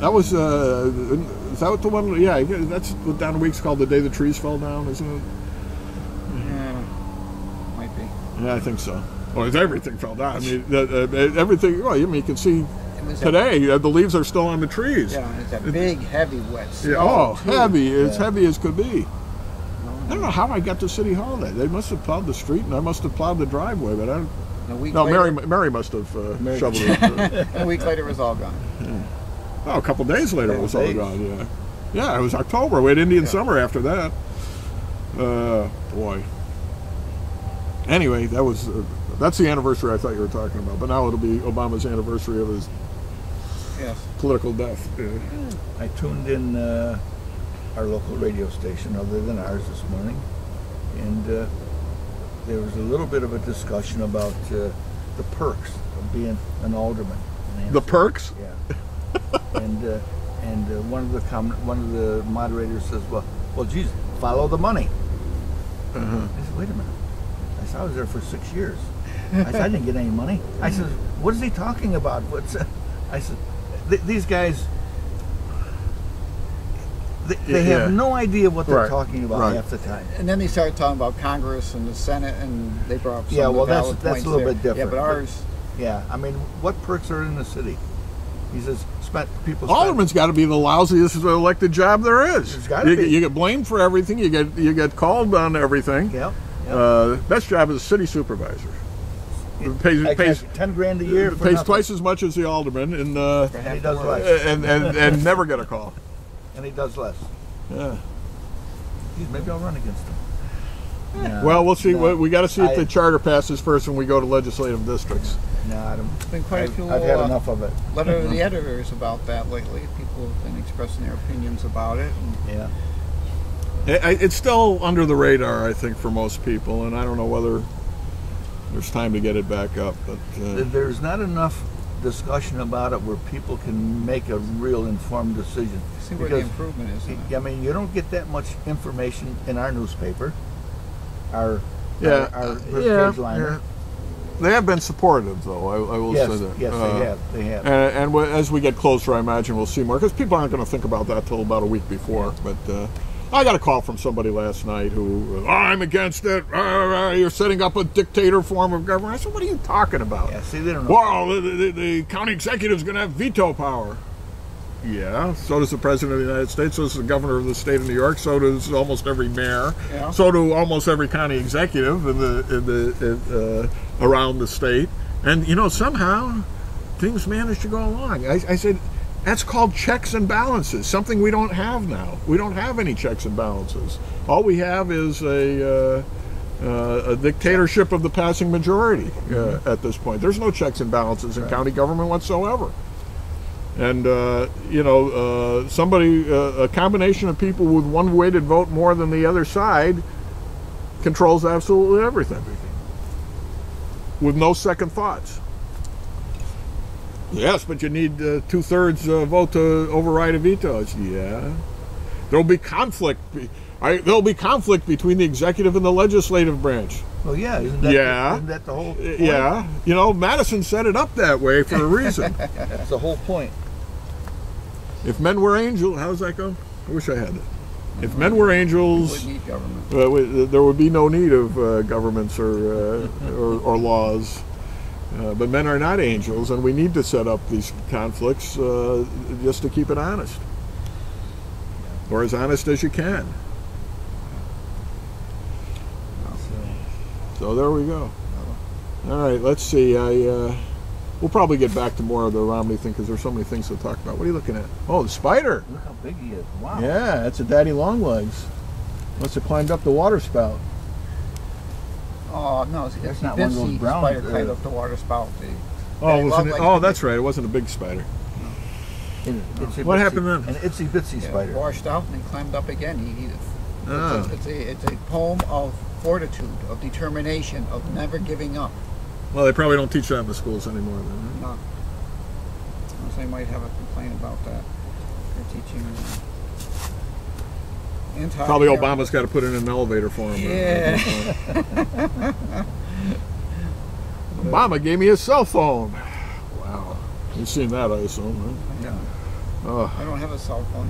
Speaker 1: That was, is that what the one, yeah, that's what down the week's called the day the trees fell down, isn't it?
Speaker 2: Yeah, might be.
Speaker 1: Yeah, I think so. Well, everything fell down. I mean, everything, well, I mean, you can see
Speaker 2: It was
Speaker 1: today, the leaves are still on the trees.
Speaker 2: Yeah, it's a big, heavy, wet snow.
Speaker 1: Yeah, oh,
Speaker 2: too.
Speaker 1: heavy, as
Speaker 3: Yeah.
Speaker 1: heavy as could be. I don't know how I got to City Hall that. They must have plowed the street, and I must have plowed the driveway, but I don't.
Speaker 2: And a week
Speaker 1: No,
Speaker 2: later,
Speaker 1: Mary must have shoveled it.
Speaker 2: and a week later, it was all gone.
Speaker 1: Oh, a couple days later, it
Speaker 3: Couple
Speaker 1: was all
Speaker 3: days.
Speaker 1: gone. Yeah, yeah, it was October. We had Indian summer after that. Boy. Anyway, that was that's the anniversary I thought you were talking about. But now it'll be Obama's anniversary of his
Speaker 2: Yes.
Speaker 1: political death. Yeah.
Speaker 3: I tuned in our local radio station, other than ours, this morning, and there was a little bit of a discussion about the perks of being an alderman.
Speaker 1: The perks?
Speaker 3: Yeah. and one of the moderators says, "Well, geez, follow the money." I said, "Wait a minute." I said, "I was there for 6 years." I said, "I didn't get any money." I said, "What is he talking about?" I said, "These guys." They have no idea what they're talking about half the time.
Speaker 2: And then they started talking about Congress and the Senate, and they brought up some
Speaker 3: Yeah,
Speaker 2: of
Speaker 3: well,
Speaker 2: the valid
Speaker 3: that's
Speaker 2: points
Speaker 3: a little
Speaker 2: there.
Speaker 3: bit different.
Speaker 2: Yeah, but ours,
Speaker 3: Yeah, I mean, what perks are in the city? He says,
Speaker 1: Alderman's got to be the lousiest elected job there is.
Speaker 3: It's gotta be.
Speaker 1: You get blamed for everything. You get called on everything.
Speaker 3: Yeah.
Speaker 1: Best job is city supervisor. Pays
Speaker 3: 10 grand a year. For
Speaker 1: pays
Speaker 3: nothing.
Speaker 1: twice as much as the alderman, and
Speaker 3: And he does less.
Speaker 1: and never get a call.
Speaker 3: And he does less.
Speaker 1: Yeah.
Speaker 3: Geez, maybe I'll run against him. No,
Speaker 1: Well, we'll see.
Speaker 3: no.
Speaker 1: We got to see if
Speaker 3: I-
Speaker 1: the charter passes first when we go to legislative districts.
Speaker 3: No, I don't.
Speaker 2: there's been quite a few
Speaker 3: I've had enough of it.
Speaker 2: letter to the editors about that lately. People have been expressing their opinions about it. And
Speaker 3: Yeah.
Speaker 1: It's still under the radar, I think, for most people, and I don't know whether there's time to get it back up. But
Speaker 3: There's not enough discussion about it where people can make a real informed decision.
Speaker 2: see where the improvement is. in it.
Speaker 3: I mean, you don't get that much information in our newspaper. Our page liner.
Speaker 1: They have been supportive, though. I will
Speaker 3: Yes,
Speaker 1: say that.
Speaker 3: yes, they have.
Speaker 1: And as we get closer, I imagine we'll see more, because people aren't going to think about that till about a week before. But I got a call from somebody last night who, I'm against it. You're setting up a dictator form of government. I said, what are you talking about?
Speaker 3: Yeah, see, they don't know.
Speaker 1: Well, the county executive is going to have veto power. Yeah, so does the President of the United States, so does the Governor of the state of New York, so does almost every mayor,
Speaker 2: Yeah.
Speaker 1: so do almost every county executive around the state. And, somehow things manage to go along. I said, that's called checks and balances, something we don't have now. We don't have any checks and balances. All we have is a dictatorship of the passing majority at this point. There's no checks and balances in county government whatsoever. And, a combination of people with one weighted vote more than the other side controls absolutely everything with no second thoughts. Yes, but you need 2/3 vote to override a veto. Yeah. There'll be conflict. There'll be conflict between the executive and the legislative branch.
Speaker 3: Well, yeah, isn't that the whole point?
Speaker 1: Yeah. Madison set it up that way for a reason.
Speaker 3: That's the whole point.
Speaker 1: If men were angels, how does that go? I wish I had it. If men were angels,
Speaker 2: We need government.
Speaker 1: there would be no need of governments or laws. But men are not angels, and we need to set up these conflicts just to keep it honest, or as honest as you can. So there we go. All right, let's see. We'll probably get back to more of the Romney thing because there's so many things to talk about. What are you looking at? Oh, the spider.
Speaker 3: Look how big he is. Wow.
Speaker 1: Yeah, that's a daddy longlegs. Must have climbed up the water spout.
Speaker 2: Oh no,
Speaker 3: That's
Speaker 2: you
Speaker 3: not
Speaker 2: did
Speaker 3: one of those
Speaker 2: see
Speaker 3: brown-
Speaker 2: spider climb up the water spout.
Speaker 1: That's right. It wasn't a big spider. What happened then?
Speaker 3: An itsy bitsy spider.
Speaker 2: Washed out and then climbed up again.
Speaker 1: Ah.
Speaker 2: It's a poem of fortitude, of determination, of never giving up.
Speaker 1: Well, they probably don't teach that in the schools anymore. Then,
Speaker 2: No. They might have a complaint about that. They're teaching anti.
Speaker 1: Probably Obama's got to put in an elevator for him.
Speaker 2: Yeah.
Speaker 1: Obama gave me his cell phone. Wow. You've seen that, I assume, right?
Speaker 2: Yeah.
Speaker 1: Oh.
Speaker 2: I don't have a cell phone.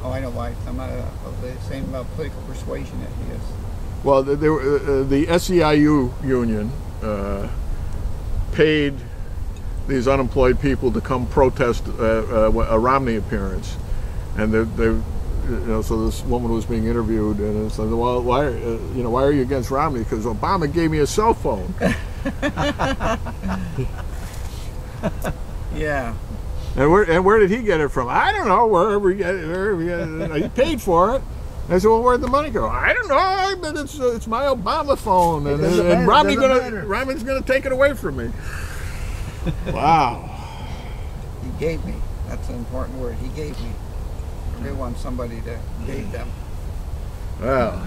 Speaker 2: Oh, I know why. I'm not of the same political persuasion that he is.
Speaker 1: Well, the SEIU union paid these unemployed people to come protest a Romney appearance, and so this woman was being interviewed, and it's like, well, why are you against Romney? Because Obama gave me a cell phone.
Speaker 2: Yeah.
Speaker 1: And where did he get it from? I don't know. Wherever he got it, he paid for it. I said, well, where'd the money go? I don't know, but it's my Obama phone, and Romney's gonna take it away from me. Wow.
Speaker 2: He gave me. That's an important word. He gave me. They want somebody to gave them.
Speaker 1: Wow.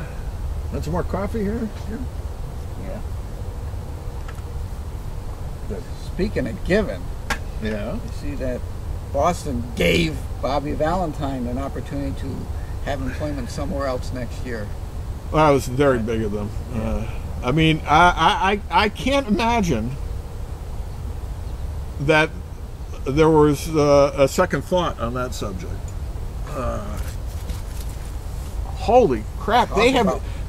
Speaker 1: Want some more coffee here?
Speaker 2: Yeah. Speaking of giving,
Speaker 1: Yeah.
Speaker 2: you see that Boston gave Bobby Valentine an opportunity to have employment somewhere else next year.
Speaker 1: Well, that was very big of them. I mean, I can't imagine that there was a second thought on that subject. Holy crap!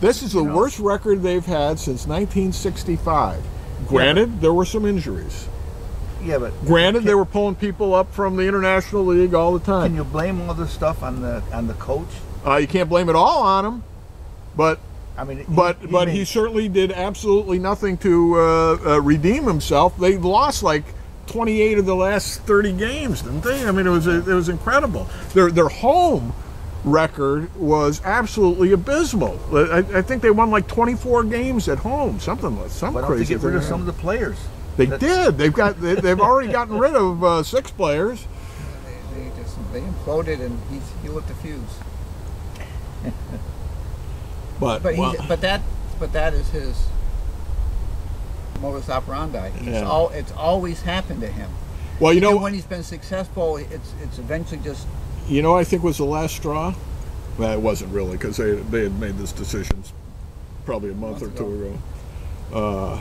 Speaker 1: This is the worst record they've had since 1965. Granted, there were some injuries.
Speaker 3: Yeah, but
Speaker 1: Granted, they were pulling people up from the International League all the time.
Speaker 3: can you blame all this stuff on the coach?
Speaker 1: You can't blame it all on him, but
Speaker 3: I mean,
Speaker 1: he certainly did absolutely nothing to redeem himself. They lost like 28 of the last 30 games, didn't they? I mean, it was incredible. Their home record was absolutely abysmal. I think they won like 24 games at home, something
Speaker 3: Why don't they
Speaker 1: crazy.
Speaker 3: get rid of some of the players?
Speaker 1: They did. They've already gotten rid of 6 players.
Speaker 2: They imploded, and he lit the fuse.
Speaker 1: But
Speaker 2: that is his modus operandi. It's always happened to him.
Speaker 1: Well,
Speaker 2: Even when he's been successful, it's eventually just.
Speaker 1: I think was the last straw. Well, it wasn't really, because they had made this decision probably a month or two ago.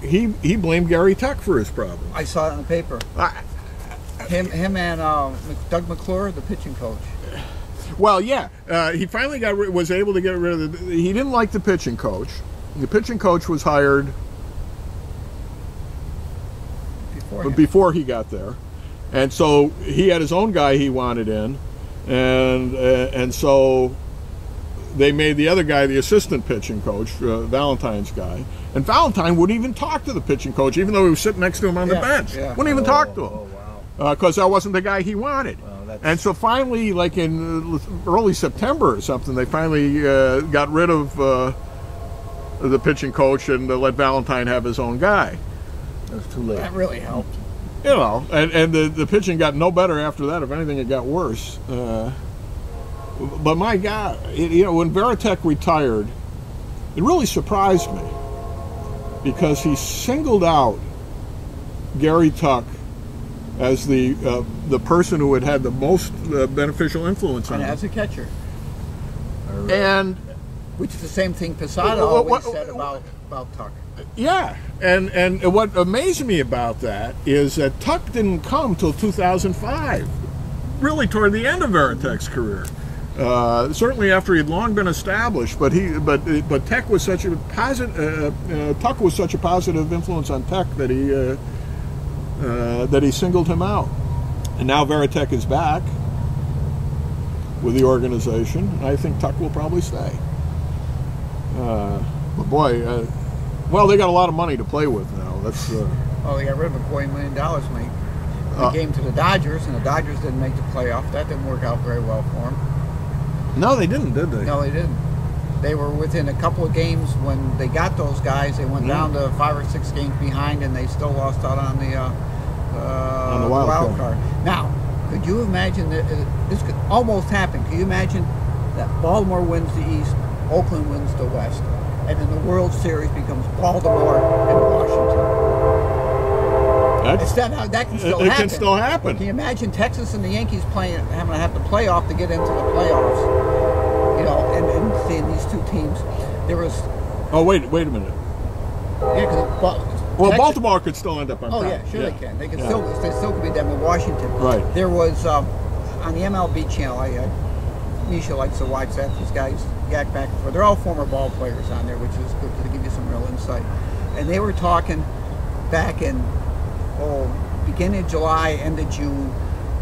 Speaker 1: He blamed Gary Tech for his problem.
Speaker 2: I saw it in the paper. Him and Doug McClure, the pitching coach.
Speaker 1: Well, yeah, he finally was able to get rid of he didn't like the pitching coach. The pitching coach was hired before he got there, and so he had his own guy he wanted in, and so they made the other guy the assistant pitching coach, Valentine's guy, and Valentine wouldn't even talk to the pitching coach, even though he was sitting next to him on the bench.
Speaker 2: Yeah.
Speaker 1: Wouldn't even talk to him.
Speaker 3: Oh, wow.
Speaker 1: Because that wasn't the guy he wanted. And so finally, like in early September or something, they finally got rid of the pitching coach and let Valentine have his own guy.
Speaker 3: It was too late.
Speaker 2: That really helped.
Speaker 1: And the pitching got no better after that. If anything, it got worse. But my God, when Veritek retired, it really surprised me because he singled out Gary Tuck as the person who had the most beneficial influence on him.
Speaker 2: As a catcher.
Speaker 1: And
Speaker 2: which is the same thing Posada always said about Tuck.
Speaker 1: Yeah, and what amazed me about that is that Tuck didn't come till 2005, really toward the end of Veritek's career. Certainly after he'd long been established, but Tuck was such a positive influence on Tuck that he singled him out. And now Veritek is back with the organization. I think Tuck will probably stay. But boy, well, they got a lot of money to play with now. That's
Speaker 2: they got rid of $1 million, mate. They gave him to the Dodgers, and the Dodgers didn't make the playoff. That didn't work out very well for them.
Speaker 1: No, they didn't, did they?
Speaker 2: No, they didn't. They were within a couple of games when they got those guys. They went down to 5 or 6 games behind, and they still lost out on the wild card. Now, could you imagine that this could almost happen? Could you imagine that Baltimore wins the East, Oakland wins the West, and then the World Series becomes Baltimore and Washington? That can still happen.
Speaker 1: It can still happen.
Speaker 2: Can you imagine Texas and the Yankees having to have the playoff to get into the playoffs? You know, and seeing these two teams, there was.
Speaker 1: Oh wait a minute.
Speaker 2: Yeah, because
Speaker 1: well, Baltimore could still end up on top.
Speaker 2: Oh yeah, sure they can. They still could be them in Washington.
Speaker 1: Right.
Speaker 2: There was on the MLB channel. Misha likes to watch that. These guys yak back and forth. They're all former ball players on there, which is good to give you some real insight. And they were talking back in beginning of July, end of June,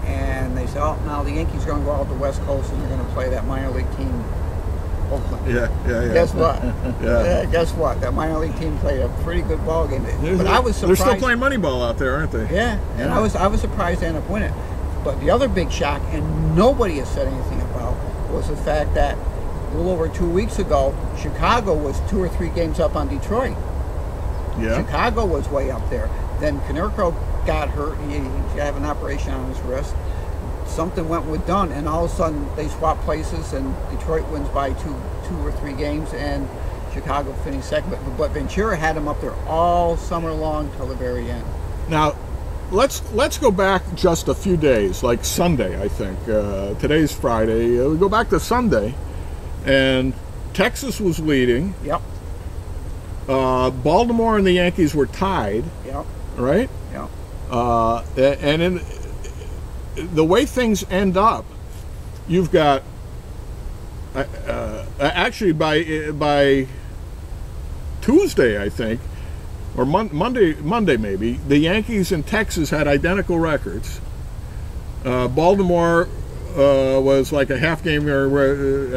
Speaker 2: and they said, "Oh, now the Yankees are going to go out the West Coast and they're going to play that minor league team, Oakland."
Speaker 1: Yeah.
Speaker 2: Guess what?
Speaker 1: Yeah.
Speaker 2: Guess what? That minor league team played a pretty good ball game. But I was surprised.
Speaker 1: They're still playing Moneyball out there, aren't they?
Speaker 2: Yeah, and I was surprised they ended up winning. But the other big shock, and nobody has said anything about, was the fact that a little over 2 weeks ago, Chicago was 2 or 3 games up on Detroit.
Speaker 1: Yeah.
Speaker 2: Chicago was way up there. Then Konerko got hurt. He had an operation on his wrist. Something went with Dunn, and all of a sudden they swapped places, and Detroit wins by two or 3 games, and Chicago finished second. But Ventura had him up there all summer long till the very end.
Speaker 1: Now, let's go back just a few days, like Sunday, I think. Today's Friday. We go back to Sunday, and Texas was leading.
Speaker 2: Yep.
Speaker 1: Baltimore and the Yankees were tied.
Speaker 2: Yep.
Speaker 1: Right?
Speaker 2: Yep.
Speaker 1: And in the way things end up, you've got actually by Tuesday, I think, or Monday maybe, the Yankees and Texas had identical records. Baltimore was like a half game or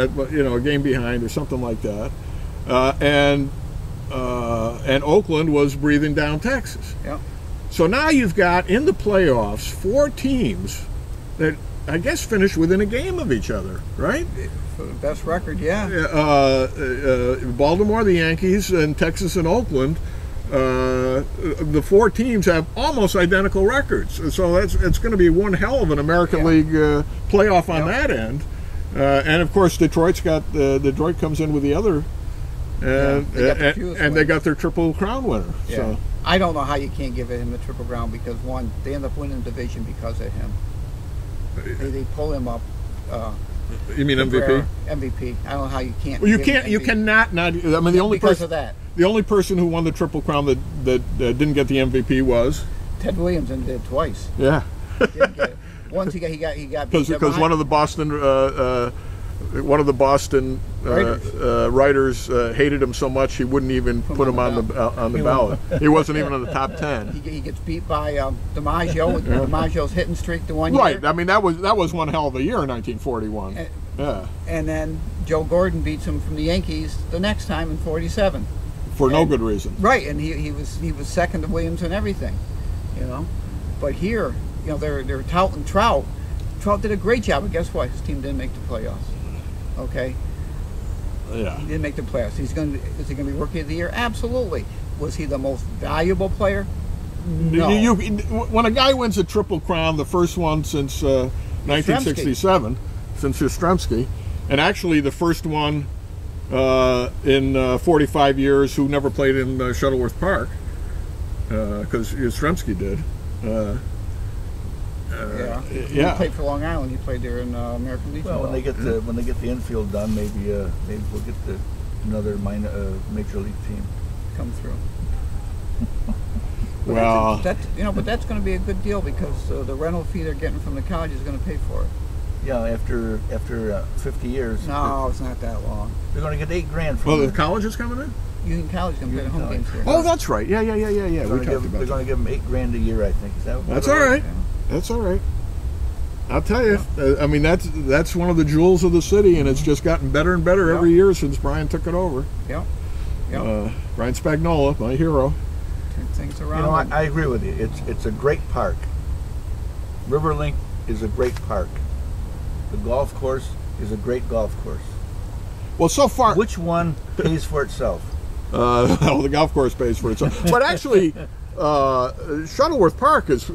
Speaker 1: a game behind or something like that, and Oakland was breathing down Texas.
Speaker 2: Yep.
Speaker 1: So now you've got in the playoffs 4 teams that I guess finished within a game of each other, right?
Speaker 2: For the best record, yeah.
Speaker 1: Baltimore, the Yankees, and Texas and Oakland. The 4 teams have almost identical records, so it's going to be one hell of an American League playoff on that end. And of course, Detroit comes in with the other, and they got their Triple Crown winner.
Speaker 2: Yeah.
Speaker 1: So
Speaker 2: I don't know how you can't give him the Triple Crown, because one, they end up winning the division because of him. They pull him up.
Speaker 1: You mean MVP?
Speaker 2: MVP. I don't know how you can't.
Speaker 1: Well, you can't. You cannot not. I mean, the only
Speaker 2: because
Speaker 1: person
Speaker 2: of that.
Speaker 1: The only person who won the Triple Crown that didn't get the MVP was
Speaker 2: Ted Williams, and did twice.
Speaker 1: Yeah.
Speaker 2: He didn't get it. Once he got
Speaker 1: because one of the Boston writers hated him so much he wouldn't even put him on the ballot. He wasn't even in the top 10.
Speaker 2: He gets beat by DiMaggio. DiMaggio's hitting streak the one year.
Speaker 1: Right. I mean that was one hell of a year in 1941.
Speaker 2: And then Joe Gordon beats him from the Yankees the next time in '47.
Speaker 1: For no good reason.
Speaker 2: Right, and he was second to Williams and everything, you know. But here, you know, they're touting Trout. Trout did a great job, but guess what? His team didn't make the playoffs. Okay.
Speaker 1: Yeah.
Speaker 2: He didn't make the playoffs. Is he going to be Rookie of the Year? Absolutely. Was he the most valuable player? No.
Speaker 1: When a guy wins a Triple Crown, the first one since 1967, since Yastrzemski, and actually the first one in 45 years who never played in Shuttleworth Park, because Yastrzemski did.
Speaker 2: He played for Long Island. He played there in American Legion.
Speaker 3: Well, when they get the infield done, maybe we'll get another major league team
Speaker 2: come through.
Speaker 1: Well,
Speaker 2: but that's going to be a good deal, because the rental fee they're getting from the college is going to pay for it.
Speaker 3: Yeah, after 50 years.
Speaker 2: No, it's not that long.
Speaker 3: They're going to get $8,000 from.
Speaker 1: Well, the college is coming in.
Speaker 2: Union College is going to play the home games here.
Speaker 1: Oh, that's right. Yeah.
Speaker 3: They're going to give them $8,000 a year, I think. Is that?
Speaker 1: That's all right. That's all right. I'll tell you. I mean, that's one of the jewels of the city, and it's just gotten better and better every year since Brian took it over.
Speaker 2: Yeah.
Speaker 1: Brian Spagnola, my hero.
Speaker 2: Turn things around.
Speaker 3: You know, I agree with you. It's a great park. Riverlink is a great park. The golf course is a great golf course.
Speaker 1: Well, so far,
Speaker 3: which one pays for itself?
Speaker 1: Well, the golf course pays for itself. But actually, Shuttleworth Park is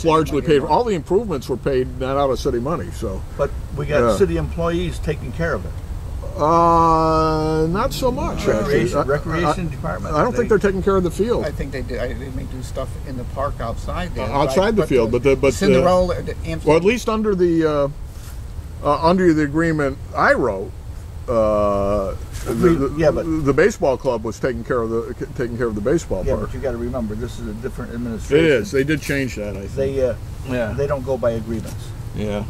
Speaker 1: largely paid for. All the improvements were paid not out of city money. So,
Speaker 3: but we got city employees taking care of it.
Speaker 1: Not so much.
Speaker 3: Recreation department.
Speaker 1: I don't think they're taking care of the field.
Speaker 2: I think they do. They may do stuff in the park outside there.
Speaker 1: Outside the field, but
Speaker 2: Cinderella,
Speaker 1: well, at least under the agreement I wrote, the baseball club was taking care of the baseball park.
Speaker 3: But you got to remember, this is a different administration.
Speaker 1: It is. They did change that. I think
Speaker 3: they don't go by agreements.
Speaker 1: Yeah.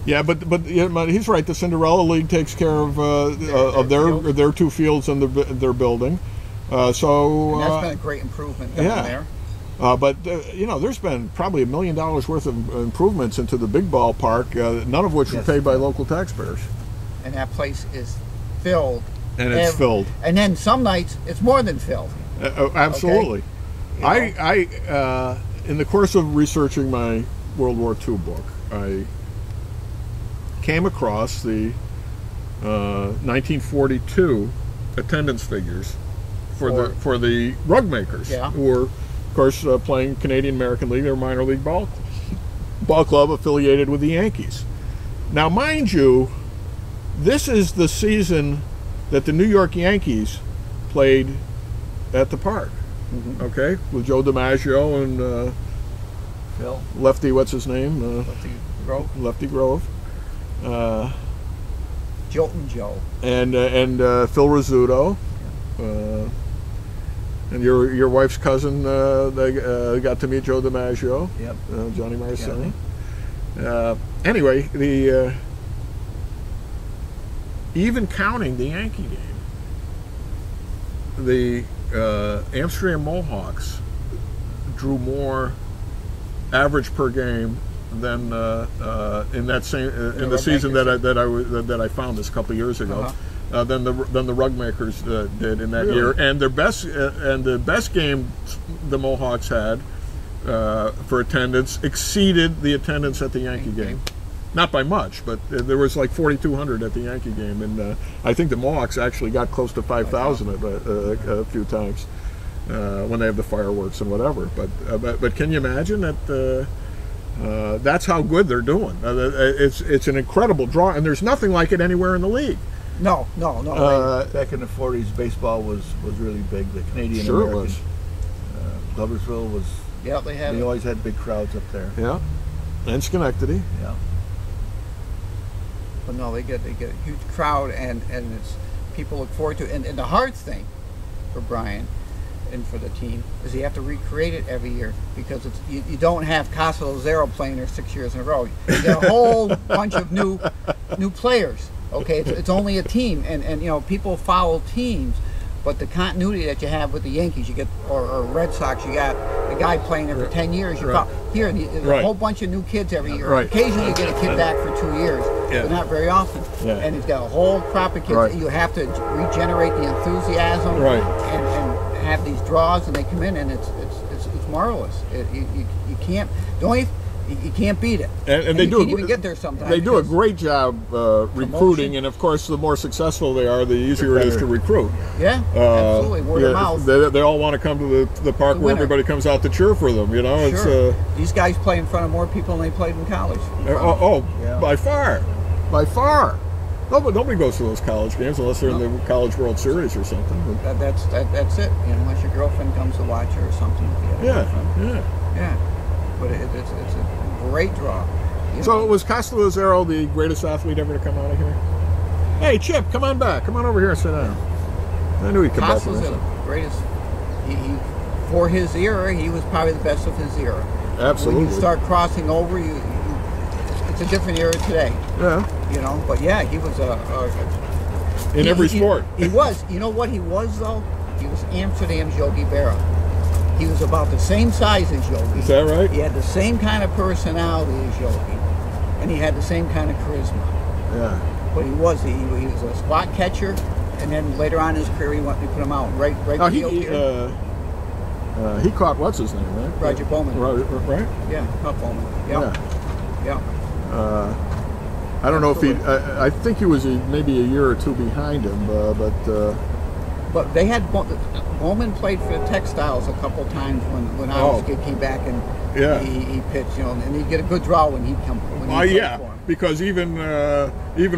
Speaker 1: Yeah, but he's right. The Cinderella League takes care of their two fields and their building.
Speaker 2: And that's been a great improvement down there.
Speaker 1: But there's been probably $1 million worth of improvements into the big ballpark, none of which were paid by local taxpayers.
Speaker 2: And that place is filled.
Speaker 1: And it's filled.
Speaker 2: And then some nights it's more than filled.
Speaker 1: Absolutely.
Speaker 2: Okay?
Speaker 1: I in the course of researching my World War II book, I came across the 1942 attendance figures for the rug makers, who were, of course, playing Canadian American League, their minor league ball club affiliated with the Yankees. Now, mind you, this is the season that the New York Yankees played at the park. Okay, with Joe DiMaggio and
Speaker 3: Phil
Speaker 1: Lefty, what's his name?
Speaker 2: Lefty Grove.
Speaker 1: Jolton
Speaker 2: Joe.
Speaker 1: And Phil Rizzuto. And your wife's cousin, they got to meet Joe DiMaggio.
Speaker 3: Yep.
Speaker 1: Johnny Marcelli. Anyway, even counting the Yankee game, the Amsterdam Mohawks drew more average per game than in that same in the season that I found this a couple of years ago. Than the rug makers did in that year, and the best game the Mohawks had for attendance exceeded the attendance at the Yankee game, not by much, but there was like 4,200 at the Yankee game, and I think the Mohawks actually got close to 5,000 a few times when they have the fireworks and whatever. But can you imagine that? That's how good they're doing. It's an incredible draw, and there's nothing like it anywhere in the league.
Speaker 2: No.
Speaker 3: Back in the 40s, baseball was really big. The Canadian
Speaker 1: sure
Speaker 3: American.
Speaker 1: It was.
Speaker 3: Gloversville was.
Speaker 2: Yeah,
Speaker 3: they always had big crowds up there.
Speaker 1: Yeah, and Schenectady.
Speaker 3: Yeah.
Speaker 2: But no, they get a huge crowd, and it's people look forward to it. And the hard thing for Brian and for the team is you have to recreate it every year, because you don't have Casa Lazaro playing there 6 years in a row. You get a whole bunch of new players. Okay, it's only a team, and people follow teams, but the continuity that you have with the Yankees, you get or Red Sox, you got a guy playing there for 10 years. You here, there's a whole bunch of new kids every year. Occasionally, you get a kid back for 2 years, but not very often. And he's got a whole crop of kids. You have to regenerate the enthusiasm, and have these draws, and they come in, and it's marvelous. You can't. You can't beat it,
Speaker 1: and they do.
Speaker 2: You can't even get there sometimes.
Speaker 1: They do a great job recruiting, and of course, the more successful they are, the easier it is to recruit.
Speaker 2: Yeah, absolutely. Word of mouth.
Speaker 1: They all want to come to the park where everybody comes out to cheer for them.
Speaker 2: Sure. These guys play in front of more people than they played in college.
Speaker 1: By far. Nobody goes to those college games unless they're in the College World Series or something.
Speaker 2: That's it. Unless your girlfriend comes to watch you or something. Yeah. But it's a great draw.
Speaker 1: So was Casa Lazaro the greatest athlete ever to come out of here? Hey, Chip, come on back. Come on over here and sit down. I knew he'd come back.
Speaker 2: Casa's the greatest. He for his era, he was probably the best of his era.
Speaker 1: Absolutely.
Speaker 2: When you start crossing over, it's a different era today.
Speaker 1: Yeah.
Speaker 2: But yeah, he was
Speaker 1: in every sport.
Speaker 2: He was. You know what he was though? He was Amsterdam's Yogi Berra. He was about the same size as Yogi.
Speaker 1: Is that right?
Speaker 2: He had the same kind of personality as Yogi, and he had the same kind of charisma.
Speaker 1: Yeah.
Speaker 2: But he was a spot catcher, and then later on in his career, he put him out right field here.
Speaker 1: He caught what's his name, right?
Speaker 2: Roger Bowman.
Speaker 1: Right?
Speaker 2: Yeah, caught Bowman. Yeah.
Speaker 1: I don't know if he. I think he was maybe a year or two behind him,
Speaker 2: But they had Bowman played for the Textiles a couple times when I was a kid. Came back and he pitched, and he'd get a good draw when he'd come. When he'd play for him.
Speaker 1: because even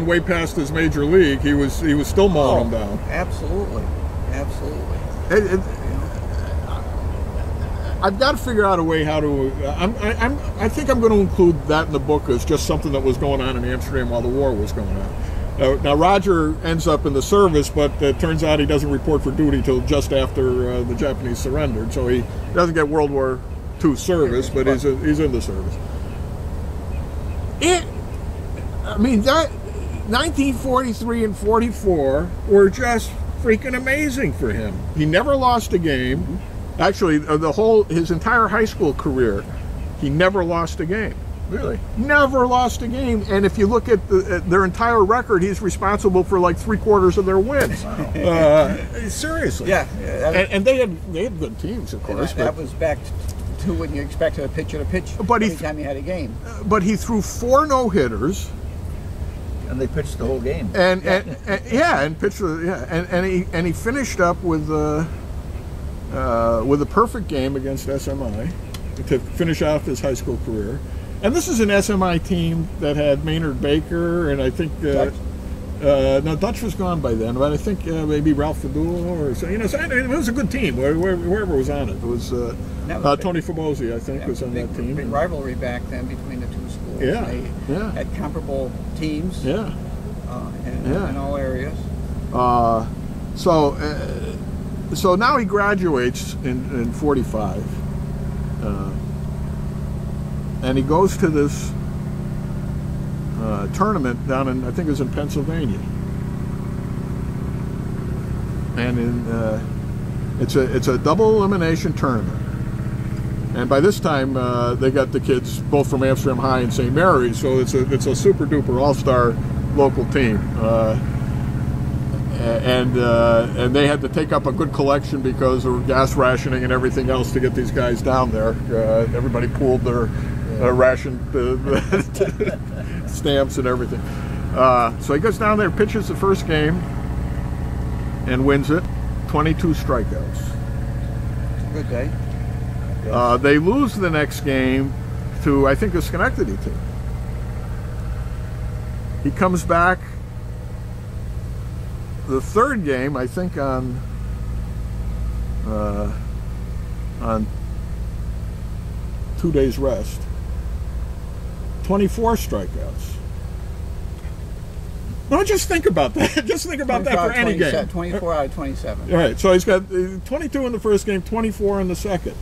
Speaker 1: way past his major league, he was still mowing them down.
Speaker 2: Absolutely, absolutely.
Speaker 1: I've got to figure out a way how to. I think I'm going to include that in the book as just something that was going on in Amsterdam while the war was going on. Now Roger ends up in the service, but it turns out he doesn't report for duty till just after the Japanese surrendered, so he doesn't get World War II service, but he's in the service. I mean, that 1943 and 44 were just freaking amazing for him. He never lost a game. Actually, his entire high school career, he never lost a game.
Speaker 3: Really?
Speaker 1: Never lost a game. And if you look at their entire record, he's responsible for like 3/4 of their wins. Wow. Seriously.
Speaker 2: Yeah.
Speaker 1: And they had good teams, of course.
Speaker 2: That was back to when you expected a pitcher to pitch every time you had a game.
Speaker 1: But he threw 4 no-hitters.
Speaker 3: And they pitched the whole game.
Speaker 1: And pitched. And he finished up with a perfect game against SMI to finish off his high school career. And this is an SMI team that had Maynard Baker, and I think no, Dutch was gone by then, but I think maybe Ralph Fadul or so. You know, so it was a good team. Whoever was on it, it was Tony Famosi, I think, was on that team.
Speaker 2: Big rivalry back then between the two schools.
Speaker 1: Yeah,
Speaker 2: they had comparable teams.
Speaker 1: Yeah,
Speaker 2: in all areas.
Speaker 1: So now he graduates in 45. And he goes to this tournament down in, I think it was in Pennsylvania. And it's a double elimination tournament. And by this time, they got the kids both from Amsterdam High and St. Mary's, so it's a super duper all-star local team. And they had to take up a good collection because of gas rationing and everything else to get these guys down there. Everybody pooled their ration stamps and everything. So he goes down there, pitches the first game, and wins it. 22 strikeouts.
Speaker 2: Good day.
Speaker 1: They lose the next game to, I think, a Schenectady team. He comes back the third game, I think, on 2 days rest. 24 strikeouts. No, just think about that. Just think about that for any game.
Speaker 2: 24 out of 27.
Speaker 1: All right, so he's got 22 in the first game, 24 in the second.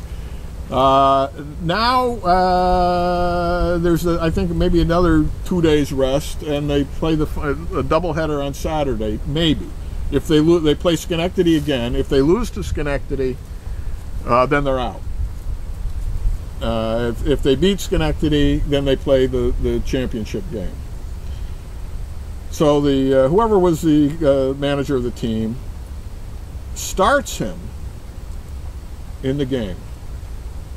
Speaker 1: Now there's, I think, maybe another 2 days rest, and they play a doubleheader on Saturday, maybe. If they lose, they play Schenectady again. If they lose to Schenectady, then they're out. If they beat Schenectady, then they play the championship game. So the whoever was the manager of the team starts him in the game,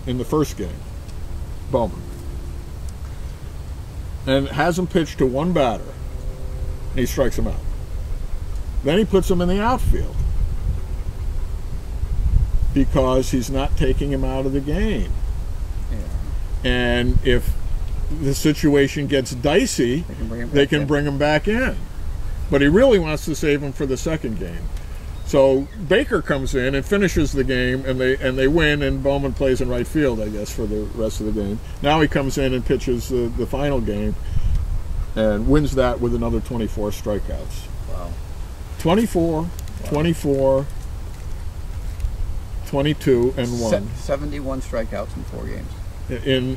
Speaker 1: in the first game, Bowman, and has him pitch to one batter, and he strikes him out. Then he puts him in the outfield because he's not taking him out of the game. And if the situation gets dicey, they can bring him back in. But he really wants to save him for the second game. So Baker comes in and finishes the game, and they win, and Bowman plays in right field, I guess, for the rest of the game. Now he comes in and pitches the final game and wins that with another 24 strikeouts.
Speaker 3: Wow.
Speaker 1: 24, wow. 24, 22, and 1.
Speaker 2: 71 strikeouts in 4 games.
Speaker 1: In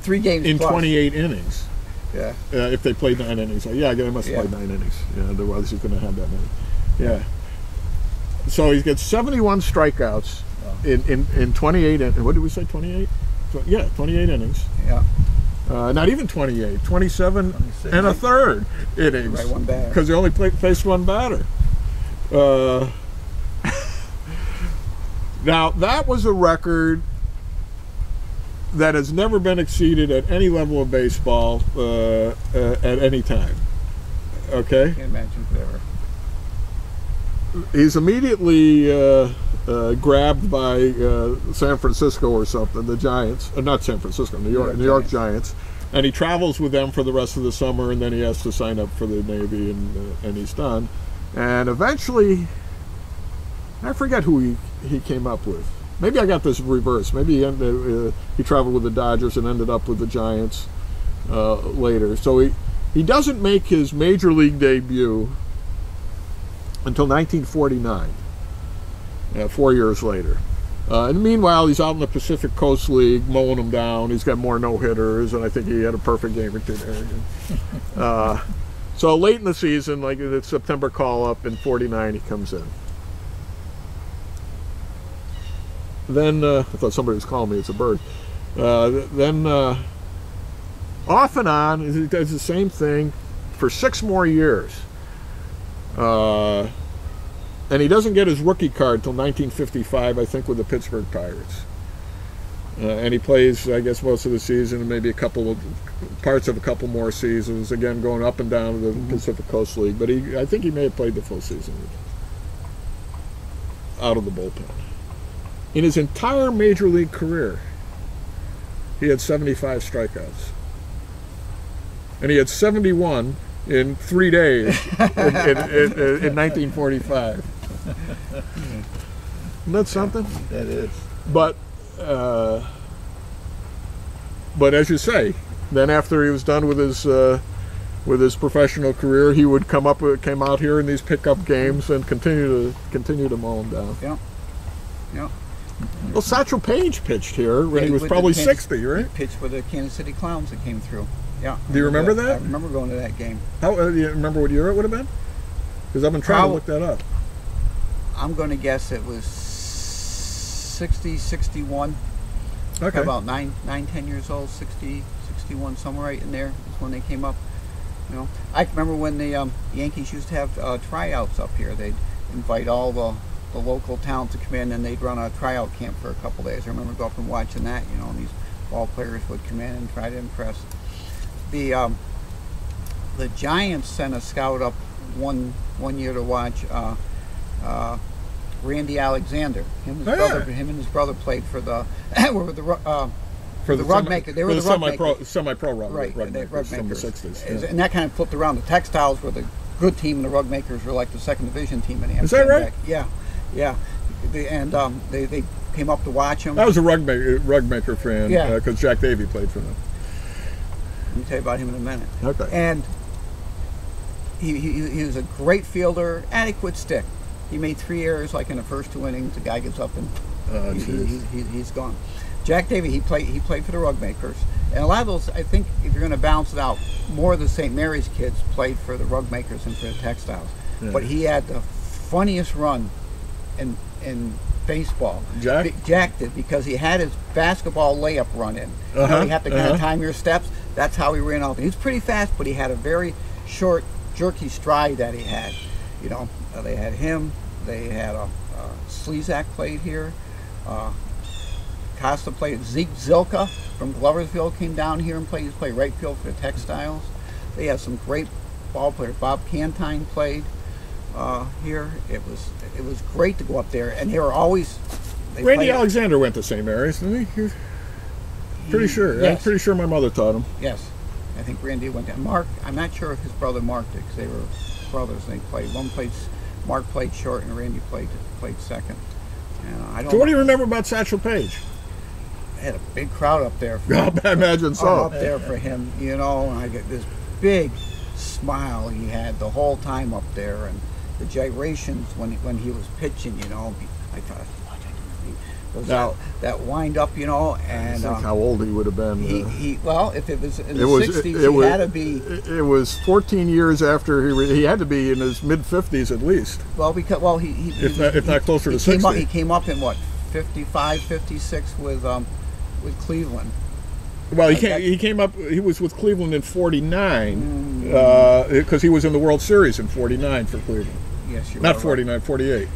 Speaker 2: 3 games
Speaker 1: in
Speaker 2: plus.
Speaker 1: 28 innings.
Speaker 2: Yeah.
Speaker 1: If they played 9 innings. Yeah, they must have played 9 innings. Yeah, otherwise he couldn't have had that many. Yeah. So he gets 71 strikeouts in 28 innings. What did we say, 28? Yeah, 28 innings.
Speaker 2: Yeah.
Speaker 1: Not even 28, 27 and a third innings.
Speaker 2: Right, one batter.
Speaker 1: Because he only faced one batter. Now, that was a record that has never been exceeded at any level of baseball at any time. Okay?
Speaker 2: I can't imagine forever.
Speaker 1: He's immediately grabbed by San Francisco or something, the Giants. Not San Francisco, New York Giants. and he travels with them for the rest of the summer, and then he has to sign up for the Navy, and he's done. And eventually, I forget who he came up with. Maybe I got this reversed. Maybe he traveled with the Dodgers and ended up with the Giants later. So he doesn't make his major league debut until 1949, 4 years later. And meanwhile, he's out in the Pacific Coast League mowing them down. He's got more no-hitters, and I think he had a perfect game or two there. So late in the season, like the September call-up in '49, he comes in. Then, I thought somebody was calling me, it's a bird. Then, off and on, he does the same thing for 6 more years. And he doesn't get his rookie card till 1955, I think, with the Pittsburgh Pirates. And he plays, I guess, most of the season, and maybe parts of a couple more seasons, again, going up and down to the Pacific Coast League. But I think he may have played the full season out of the bullpen. In his entire major league career, he had 75 strikeouts. And he had 71 in 3 days in 1945. Isn't that something?
Speaker 3: That is.
Speaker 1: But as you say, then after he was done with his professional career, he would came out here in these pickup games and continue to mow them down.
Speaker 2: Yeah. Yeah.
Speaker 1: Well, Satchel Paige pitched here when he was probably 60, right?
Speaker 2: He pitched with the Kansas City Clowns that came through. Yeah.
Speaker 1: Do you remember that?
Speaker 2: I remember going to that game.
Speaker 1: How do you remember what year it would have been? Because I've been trying to look that up.
Speaker 2: I'm going to guess it was 60, 61.
Speaker 1: Okay.
Speaker 2: About 9, 10 years old, 60, 61, somewhere right in there is when they came up. You know, I remember when the Yankees used to have tryouts up here. They'd invite all the local talent to come in, and they'd run a tryout camp for a couple days. I remember going up and watching that. You know, and these ball players would come in and try to impress. The Giants sent a scout up one year to watch Randy Alexander. Him and his brother played for the rug maker. They were the
Speaker 1: semi-pro rug makers from the 60s. Yeah.
Speaker 2: And that kind of flipped around. The Textiles were the good team, and the rug makers were like the second division team in Amsterdam.
Speaker 1: Is that right?
Speaker 2: Yeah, yeah. They came up to watch him.
Speaker 1: I was a rug maker fan because Jack Davey played for them.
Speaker 2: Let me tell you about him in a minute.
Speaker 1: Okay.
Speaker 2: And he was a great fielder, adequate stick. He made 3 errors like in the first 2 innings. The guy gets up and he's gone. Jack Davey, he played for the rug makers. And a lot of those, I think, if you're going to balance it out, more of the St. Mary's kids played for the rug makers and for the Textiles. Yeah. But he had the funniest run in baseball. Jack did, because he had his basketball layup run in. You know, you have to kind of time your steps. That's how he ran off. He was pretty fast, but he had a very short, jerky stride that he had. You know, they had him. They had Slezak played here. Costa played. Zeke Zilka from Gloversville came down here and played. He played right field for the Textiles. They had some great ball players. Bob Cantine played here. It was great to go up there, and they were always.
Speaker 1: Randy Alexander went to St. Mary's, didn't he? Pretty sure. Yes. I'm pretty sure my mother taught him.
Speaker 2: Yes, I think Randy went to Mark. I'm not sure if his brother Mark did, because they were brothers. And they played. Mark played short, and Randy played second.
Speaker 1: So what do you remember about Satchel Paige?
Speaker 2: I had a big crowd up there.
Speaker 1: I imagine so.
Speaker 2: Up there for him, you know. And I get this big smile he had the whole time up there, and the gyrations when he was pitching, you know. I thought, that wind up, you know, and
Speaker 1: I think how old he would have been.
Speaker 2: Well, if it was in the 60s, he had to be.
Speaker 1: It was 14 years after he had to be in his mid 50s at least.
Speaker 2: Well, because
Speaker 1: if not closer to 60.
Speaker 2: He came up in what, 55, 56 with Cleveland.
Speaker 1: Well, he came up. He was with Cleveland in '49 because he was in the World Series in '49 for Cleveland.
Speaker 2: Yes, you're
Speaker 1: not 49, 48.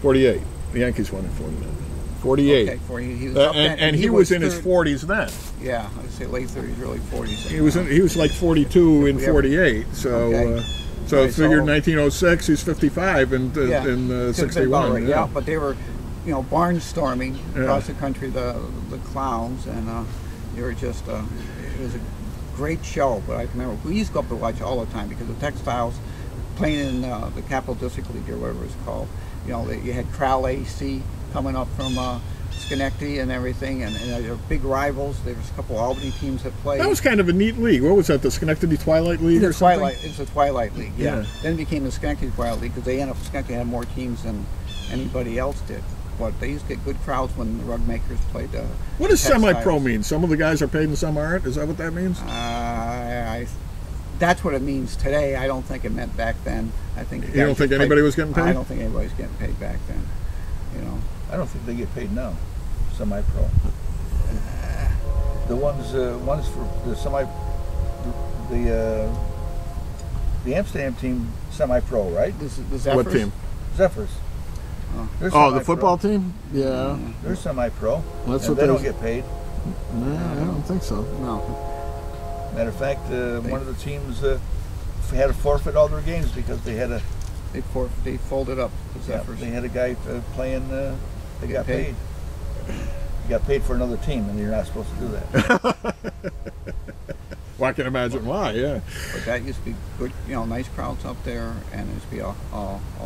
Speaker 1: 48. The Yankees won in 49. 48.
Speaker 2: Okay, he was up then,
Speaker 1: and he was in his 40s then.
Speaker 2: Yeah, I'd say late 30s, early 40s.
Speaker 1: He was like 42 in 48. So figure 1906, he's 55 in 61.
Speaker 2: Right, yeah, but they were, you know, barnstorming across the country, the Clowns, and They were just, it was a great show. But I remember we used to go up to watch all the time because the Textiles playing in the Capital District League or whatever it's called. You know, you had Crowell AC coming up from Schenectady and everything, and they were big rivals. There was a couple of Albany teams that played.
Speaker 1: That was kind of a neat league. What was that, the Schenectady Twilight League or something?
Speaker 2: It's a Twilight League, yeah. Then it became the Schenectady Twilight League because they ended up, Schenectady had more teams than anybody else did. But they used to get good crowds when the rug makers played.
Speaker 1: What does semi-pro mean? Some of the guys are paid and some aren't? Is that what that means?
Speaker 2: That's what it means today. I don't think it meant back then. I think
Speaker 1: you don't think anybody was getting paid?
Speaker 2: I don't think anybody was getting paid back then. You know.
Speaker 3: I don't think they get paid now. Semi-pro. The ones for the the Amsterdam team semi-pro, right?
Speaker 2: The Zephyrs?
Speaker 1: What team?
Speaker 3: Zephyrs.
Speaker 1: Oh, the football team? Yeah.
Speaker 3: They're semi-pro.
Speaker 1: Well, that's
Speaker 3: and
Speaker 1: what
Speaker 3: they don't get paid.
Speaker 1: No, I don't think so.
Speaker 2: No.
Speaker 3: Matter of fact, one of the teams had to forfeit all their games because they had a.
Speaker 2: They folded up the Zephyrs.
Speaker 3: Yeah, they had a guy playing. They got paid. You got paid for another team, and you're not supposed to do that.
Speaker 1: Well, I can imagine why. Yeah.
Speaker 2: But that used to be good. You know, nice crowds up there, and it used to be a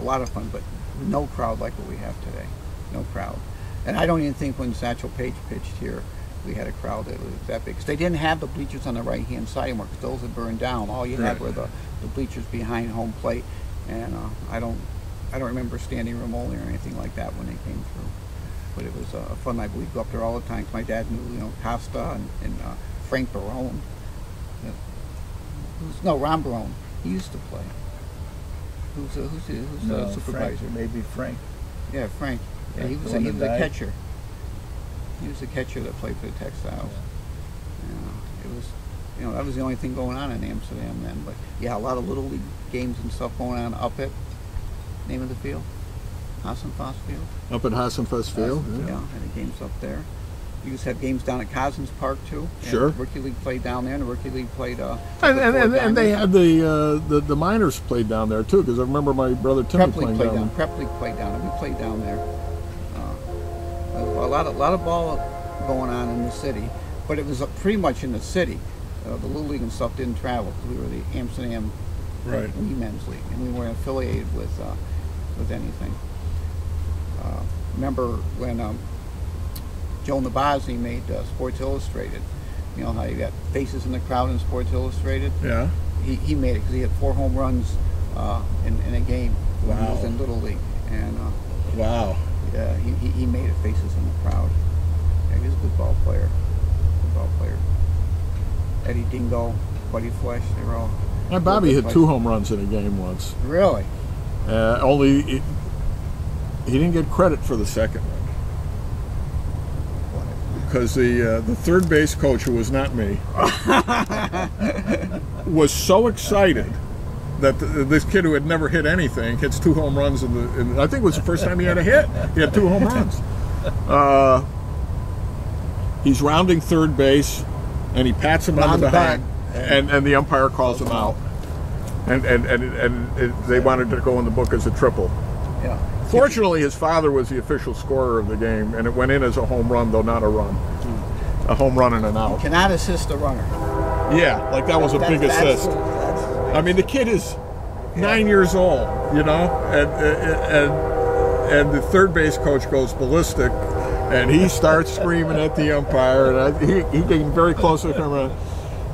Speaker 2: lot of fun. But no crowd like what we have today. No crowd. And I don't even think when Satchel Paige pitched here, we had a crowd that was that big. Because they didn't have the bleachers on the right-hand side anymore, because those had burned down. All you had were the bleachers behind home plate. And I don't remember standing room only or anything like that when they came through. But it was a fun night. We'd go up there all the time. My dad knew, you know, Costa and Frank Barone. Ron Barone. He used to play. Who's the supervisor?
Speaker 3: Frank, maybe Frank.
Speaker 2: Yeah, Frank. Yeah, he was a catcher. He was the catcher that played for the Textiles. Yeah, it was, you know, that was the only thing going on in Amsterdam then. But yeah, a lot of little league games and stuff going on up at name of the field, Hassenfoss Field.
Speaker 1: Up at Hassenfoss Field.
Speaker 2: Yeah, and the games up there. You used to have games down at Cousins Park too.
Speaker 1: Sure.
Speaker 2: And Rookie League played down there, and the Rookie League played.
Speaker 1: And they had the minors played down there too, because I remember my brother Timmy playing down there.
Speaker 2: Prep League played down there. We played down there. A lot of ball going on in the city, but it was pretty much in the city. The Little League and stuff didn't travel because we were the Amsterdam Men's League, and we weren't affiliated with anything. Remember when Joe Nabazzi made Sports Illustrated? You know how you got faces in the crowd in Sports Illustrated?
Speaker 1: Yeah.
Speaker 2: He made it because he had 4 home runs in a game when he was in Little League, and
Speaker 1: wow.
Speaker 2: Yeah, he made it faces in the crowd. Yeah, he was a good ball player. Eddie Dingo, Buddy Flesh, they were all.
Speaker 1: My Bobby hit 2 home runs in a game once.
Speaker 2: Really?
Speaker 1: Only he didn't get credit for the second one. Because the third base coach, who was not me, was so excited that this kid who had never hit anything hits 2 home runs in I think it was the first time he had a hit. He had 2 home runs. He's rounding third base, and he pats him on the back, and the umpire calls him out, and they wanted to go in the book as a triple.
Speaker 2: Yeah.
Speaker 1: Fortunately, his father was the official scorer of the game, and it went in as a home run, though not a run. A home run and an out.
Speaker 2: You cannot assist a runner.
Speaker 1: Yeah, like that was a big assist. I mean, the kid is 9 years old, you know, and the third base coach goes ballistic, and he starts screaming at the umpire, and he came very close to him,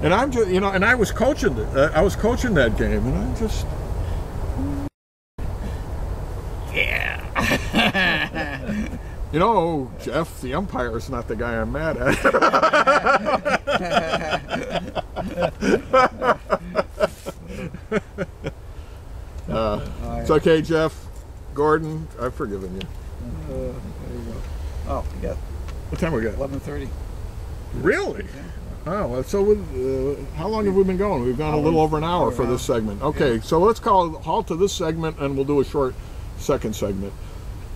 Speaker 1: and I'm just, you know, and I was coaching that game, and I'm just.
Speaker 2: Yeah.
Speaker 1: You know, Jeff, the umpire is not the guy I'm mad at. It's okay, Jeff. Gordon, I've forgiven you.
Speaker 2: There you go. Oh, we got.
Speaker 1: What time we got?
Speaker 2: 11:30.
Speaker 1: Really? Yeah. Oh, well, so how long have we been going? We've gone a little over an hour for this segment. Okay, so let's call a halt to this segment, and we'll do a short second segment.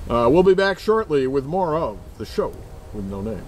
Speaker 1: We'll be back shortly with more of The Show with No Name.